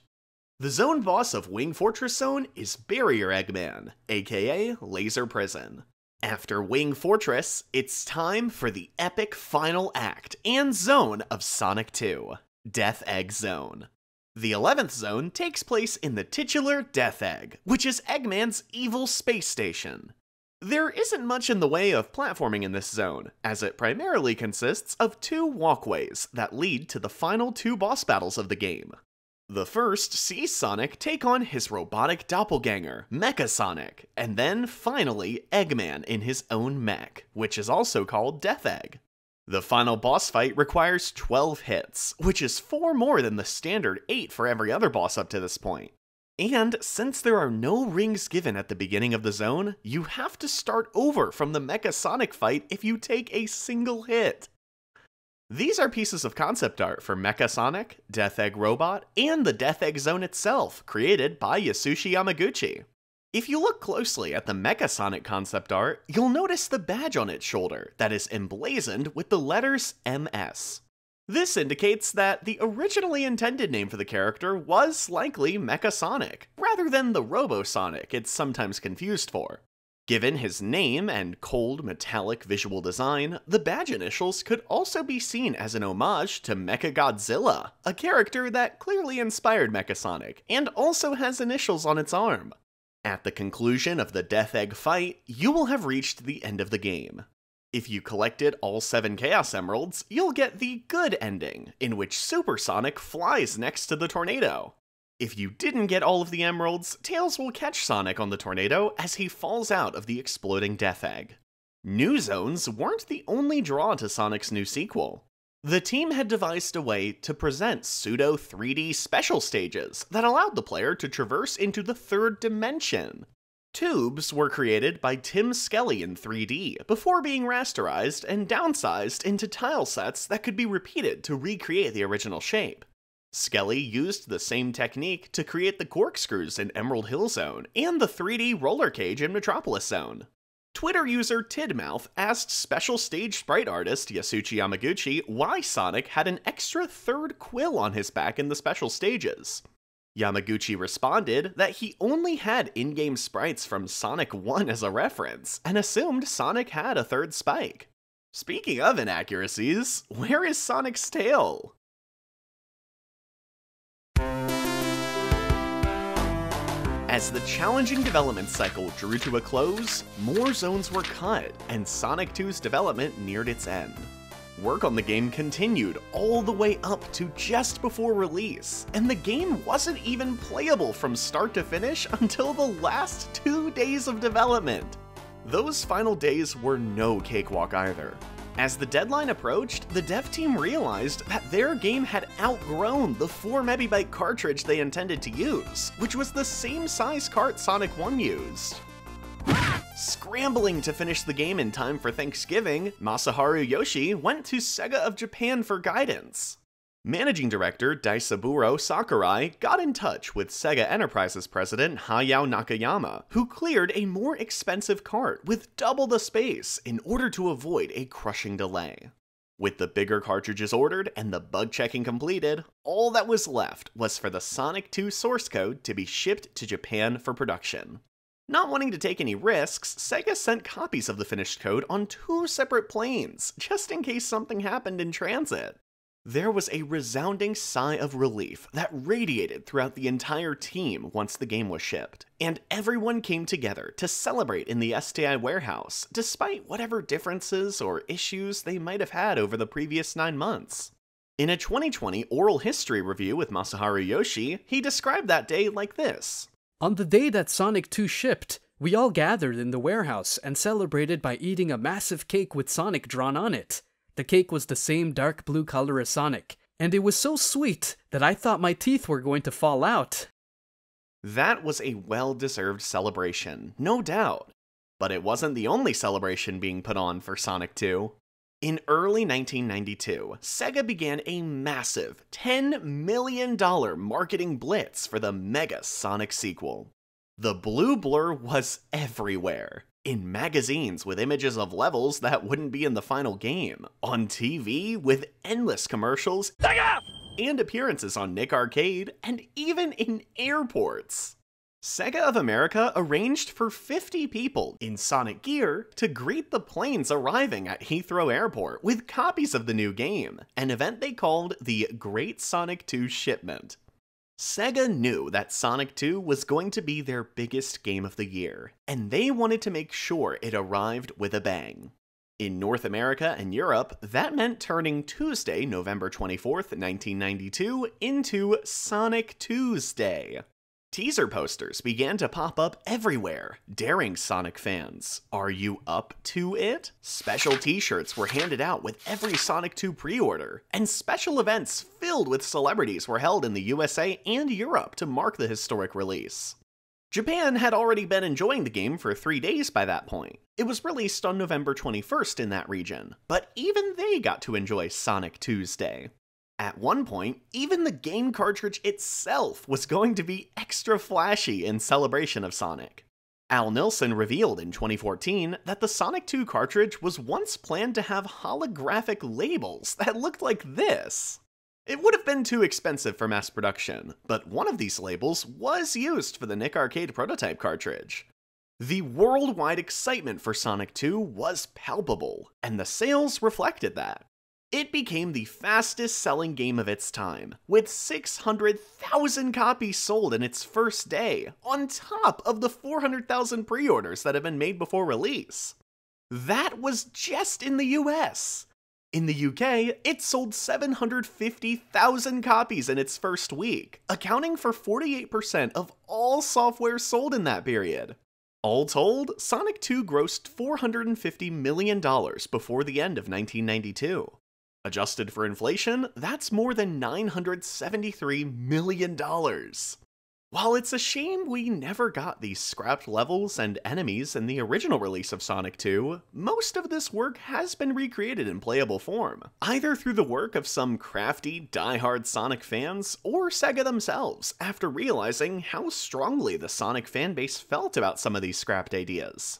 The zone boss of Wing Fortress Zone is Barrier Eggman, aka Laser Prison. After Wing Fortress, it's time for the epic final act and zone of Sonic 2, Death Egg Zone. The 11th zone takes place in the titular Death Egg, which is Eggman's evil space station. There isn't much in the way of platforming in this zone, as it primarily consists of 2 walkways that lead to the final 2 boss battles of the game. The first sees Sonic take on his robotic doppelganger, Mecha Sonic, and then, finally, Eggman in his own mech, which is also called Death Egg. The final boss fight requires 12 hits, which is 4 more than the standard 8 for every other boss up to this point. And since there are no rings given at the beginning of the zone, you have to start over from the Mecha Sonic fight if you take a single hit. These are pieces of concept art for Mecha Sonic, Death Egg Robot, and the Death Egg Zone itself, created by Yasushi Yamaguchi. If you look closely at the Mecha Sonic concept art, you'll notice the badge on its shoulder that is emblazoned with the letters MS. This indicates that the originally intended name for the character was likely Mecha Sonic, rather than the Robo Sonic it's sometimes confused for. Given his name and cold, metallic visual design, the badge initials could also be seen as an homage to Mechagodzilla, a character that clearly inspired Mecha Sonic, and also has initials on its arm. At the conclusion of the Death Egg fight, you will have reached the end of the game. If you collected all 7 Chaos Emeralds, you'll get the good ending, in which Super Sonic flies next to the tornado. If you didn't get all of the emeralds, Tails will catch Sonic on the tornado as he falls out of the exploding Death Egg. New zones weren't the only draw to Sonic's new sequel. The team had devised a way to present pseudo 3D special stages that allowed the player to traverse into the 3rd dimension. Tubes were created by Tim Skelly in 3D before being rasterized and downsized into tile sets that could be repeated to recreate the original shape. Skelly used the same technique to create the corkscrews in Emerald Hill Zone and the 3D roller cage in Metropolis Zone. Twitter user Tidmouth asked special stage sprite artist Yasushi Yamaguchi why Sonic had an extra 3rd quill on his back in the special stages. Yamaguchi responded that he only had in-game sprites from Sonic 1 as a reference, and assumed Sonic had a third spike. Speaking of inaccuracies, where is Sonic's tail? As the challenging development cycle drew to a close, more zones were cut, and Sonic 2's development neared its end. Work on the game continued all the way up to just before release, and the game wasn't even playable from start to finish until the last 2 days of development. Those final days were no cakewalk either. As the deadline approached, the dev team realized that their game had outgrown the 4 MB cartridge they intended to use, which was the same size cart Sonic 1 used. Scrambling to finish the game in time for Thanksgiving, Masaharu Yoshii went to Sega of Japan for guidance. Managing Director Daisaburo Sakurai got in touch with Sega Enterprises president Hayao Nakayama, who cleared a more expensive cart with double the space in order to avoid a crushing delay. With the bigger cartridges ordered and the bug checking completed, all that was left was for the Sonic 2 source code to be shipped to Japan for production. Not wanting to take any risks, Sega sent copies of the finished code on 2 separate planes, just in case something happened in transit. There was a resounding sigh of relief that radiated throughout the entire team once the game was shipped, and everyone came together to celebrate in the STI warehouse, despite whatever differences or issues they might have had over the previous 9 months. In a 2020 oral history review with Masaharu Yoshii, he described that day like this. On the day that Sonic 2 shipped, we all gathered in the warehouse and celebrated by eating a massive cake with Sonic drawn on it. The cake was the same dark blue color as Sonic, and it was so sweet that I thought my teeth were going to fall out. That was a well-deserved celebration, no doubt. But it wasn't the only celebration being put on for Sonic 2. In early 1992, Sega began a massive $10 million marketing blitz for the mega Sonic sequel. The blue blur was everywhere. In magazines with images of levels that wouldn't be in the final game, on TV with endless commercials, and appearances on Nick Arcade, and even in airports. Sega of America arranged for 50 people in Sonic gear to greet the planes arriving at Heathrow Airport with copies of the new game, an event they called the Great Sonic 2 Shipment. Sega knew that Sonic 2 was going to be their biggest game of the year, and they wanted to make sure it arrived with a bang. In North America and Europe, that meant turning Tuesday, November 24th, 1992, into Sonic Tuesday. Teaser posters began to pop up everywhere, daring Sonic fans. Are you up to it? Special t-shirts were handed out with every Sonic 2 pre-order, and special events filled with celebrities were held in the USA and Europe to mark the historic release. Japan had already been enjoying the game for 3 days by that point. It was released on November 21st in that region, but even they got to enjoy Sonic Tuesday. At one point, even the game cartridge itself was going to be extra flashy in celebration of Sonic. Al Nilsson revealed in 2014 that the Sonic 2 cartridge was once planned to have holographic labels that looked like this. It would have been too expensive for mass production, but one of these labels was used for the Nick Arcade prototype cartridge. The worldwide excitement for Sonic 2 was palpable, and the sales reflected that. It became the fastest-selling game of its time, with 600,000 copies sold in its first day, on top of the 400,000 pre-orders that had been made before release. That was just in the US. In the UK, it sold 750,000 copies in its first week, accounting for 48% of all software sold in that period. All told, Sonic 2 grossed $450 million before the end of 1992. Adjusted for inflation, that's more than $973 million. While it's a shame we never got these scrapped levels and enemies in the original release of Sonic 2, most of this work has been recreated in playable form, either through the work of some crafty, die-hard Sonic fans, or Sega themselves, after realizing how strongly the Sonic fanbase felt about some of these scrapped ideas.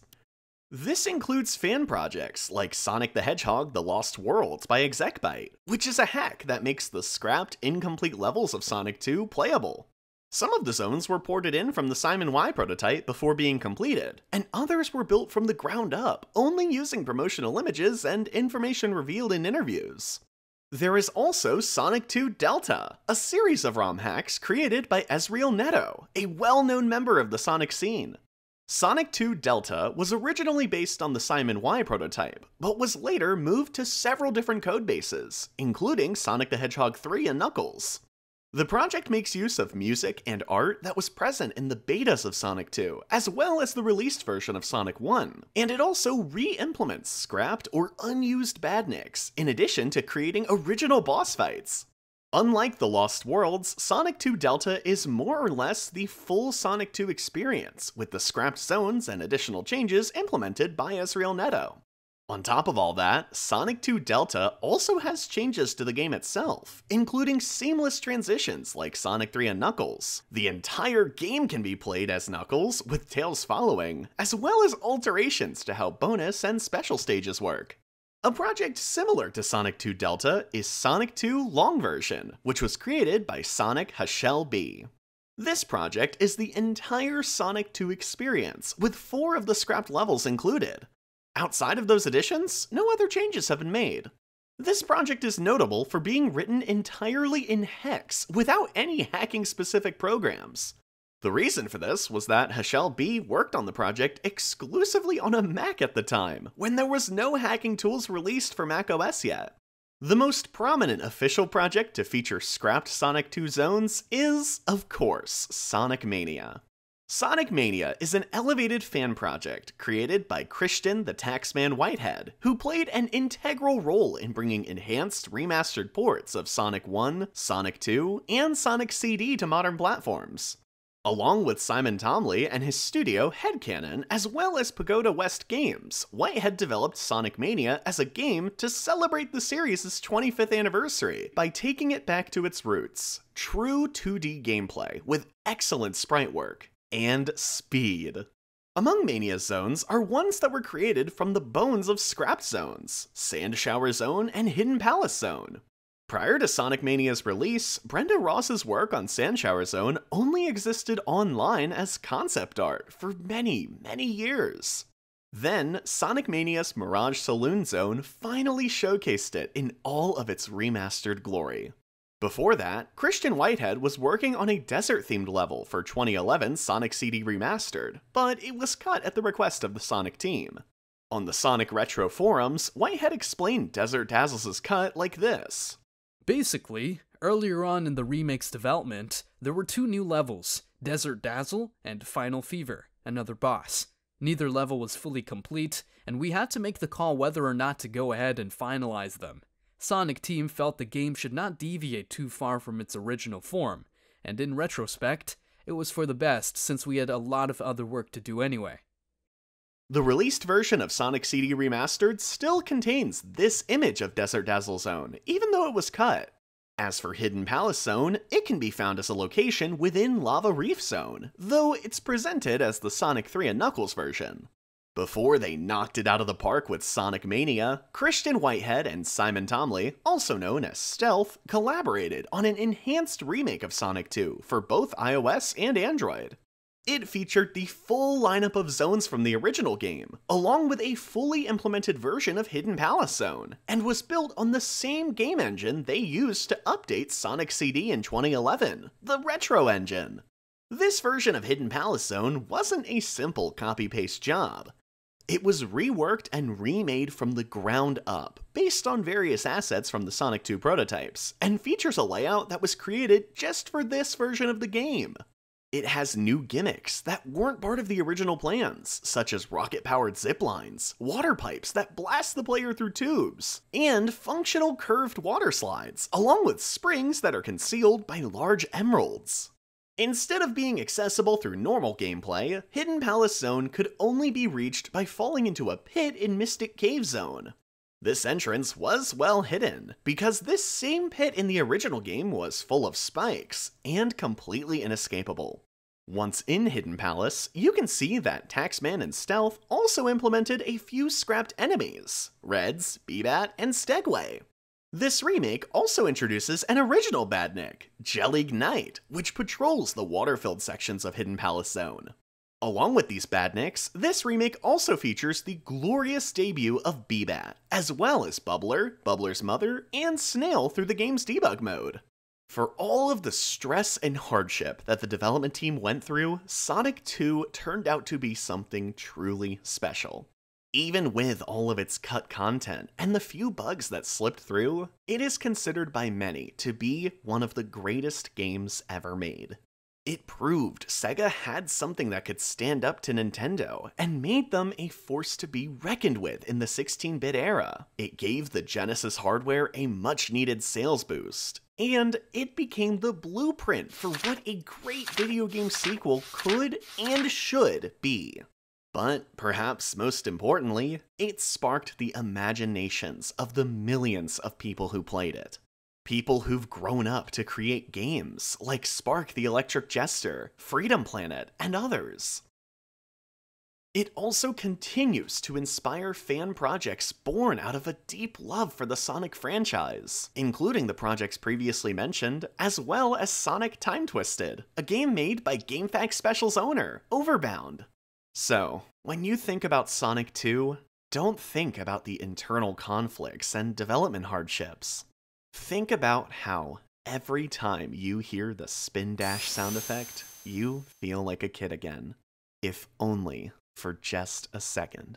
This includes fan projects like Sonic the Hedgehog: The Lost Worlds by Execbyte, which is a hack that makes the scrapped, incomplete levels of Sonic 2 playable. Some of the zones were ported in from the Simon Y prototype before being completed, and others were built from the ground up, only using promotional images and information revealed in interviews. There is also Sonic 2 Delta, a series of ROM hacks created by Ezreal Neto, a well-known member of the Sonic scene. Sonic 2 Delta was originally based on the Simon Y prototype, but was later moved to several different codebases, including Sonic the Hedgehog 3 and Knuckles. The project makes use of music and art that was present in the betas of Sonic 2, as well as the released version of Sonic 1, and it also re-implements scrapped or unused Badniks, in addition to creating original boss fights. Unlike the Lost Worlds, Sonic 2 Delta is more or less the full Sonic 2 experience, with the scrapped zones and additional changes implemented by Ezreal Neto. On top of all that, Sonic 2 Delta also has changes to the game itself, including seamless transitions like Sonic 3 and Knuckles. The entire game can be played as Knuckles, with Tails following, as well as alterations to how bonus and special stages work. A project similar to Sonic 2 Delta is Sonic 2 Long Version, which was created by Sonic Hashel B. This project is the entire Sonic 2 experience, with 4 of the scrapped levels included. Outside of those additions, no other changes have been made. This project is notable for being written entirely in Hex, without any hacking-specific programs. The reason for this was that Hashel B worked on the project exclusively on a Mac at the time, when there was no hacking tools released for macOS yet. The most prominent official project to feature scrapped Sonic 2 zones is, of course, Sonic Mania. Sonic Mania is an elevated fan project created by Christian the Taxman Whitehead, who played an integral role in bringing enhanced remastered ports of Sonic 1, Sonic 2, and Sonic CD to modern platforms. Along with Simon Tomley and his studio Headcanon, as well as Pagoda West Games, Whitehead developed Sonic Mania as a game to celebrate the series' 25th anniversary by taking it back to its roots: true 2D gameplay with excellent sprite work and speed. Among Mania's zones are ones that were created from the bones of scrapped zones: Sand Shower Zone and Hidden Palace Zone. Prior to Sonic Mania's release, Brenda Ross's work on Sand Shower Zone only existed online as concept art for many, many years. Then, Sonic Mania's Mirage Saloon Zone finally showcased it in all of its remastered glory. Before that, Christian Whitehead was working on a desert-themed level for 2011 Sonic CD Remastered, but it was cut at the request of the Sonic team. On the Sonic Retro forums, Whitehead explained Desert Dazzles' cut like this. Basically, earlier on in the remake's development, there were 2 new levels, Desert Dazzle and Final Fever, another boss. Neither level was fully complete, and we had to make the call whether or not to go ahead and finalize them. Sonic Team felt the game should not deviate too far from its original form, and in retrospect, it was for the best since we had a lot of other work to do anyway. The released version of Sonic CD Remastered still contains this image of Desert Dazzle Zone, even though it was cut. As for Hidden Palace Zone, it can be found as a location within Lava Reef Zone, though it's presented as the Sonic 3 and Knuckles version. Before they knocked it out of the park with Sonic Mania, Christian Whitehead and Simon Tomley, also known as Stealth, collaborated on an enhanced remake of Sonic 2 for both iOS and Android. It featured the full lineup of zones from the original game, along with a fully implemented version of Hidden Palace Zone, and was built on the same game engine they used to update Sonic CD in 2011, the Retro Engine. This version of Hidden Palace Zone wasn't a simple copy-paste job. It was reworked and remade from the ground up, based on various assets from the Sonic 2 prototypes, and features a layout that was created just for this version of the game. It has new gimmicks that weren't part of the original plans, such as rocket-powered ziplines, water pipes that blast the player through tubes, and functional curved water slides, along with springs that are concealed by large emeralds. Instead of being accessible through normal gameplay, Hidden Palace Zone could only be reached by falling into a pit in Mystic Cave Zone. This entrance was well hidden, because this same pit in the original game was full of spikes, and completely inescapable. Once in Hidden Palace, you can see that Taxman and Stealth also implemented a few scrapped enemies: Reds, Bebat, and Stegway. This remake also introduces an original Badnik, Jelly-Ignite, which patrols the water-filled sections of Hidden Palace Zone. Along with these Badniks, this remake also features the glorious debut of B-Bat, as well as Bubbler, Bubbler's mother, and Snail through the game's debug mode. For all of the stress and hardship that the development team went through, Sonic 2 turned out to be something truly special. Even with all of its cut content and the few bugs that slipped through, it is considered by many to be one of the greatest games ever made. It proved Sega had something that could stand up to Nintendo, and made them a force to be reckoned with in the 16-bit era. It gave the Genesis hardware a much-needed sales boost, and it became the blueprint for what a great video game sequel could and should be. But perhaps most importantly, it sparked the imaginations of the millions of people who played it. People who've grown up to create games like Spark the Electric Jester, Freedom Planet, and others. It also continues to inspire fan projects born out of a deep love for the Sonic franchise, including the projects previously mentioned, as well as Sonic Time Twisted, a game made by GameFAQs Special's owner, Overbound. So, when you think about Sonic 2, don't think about the internal conflicts and development hardships. Think about how every time you hear the spin dash sound effect, you feel like a kid again. If only for just a second.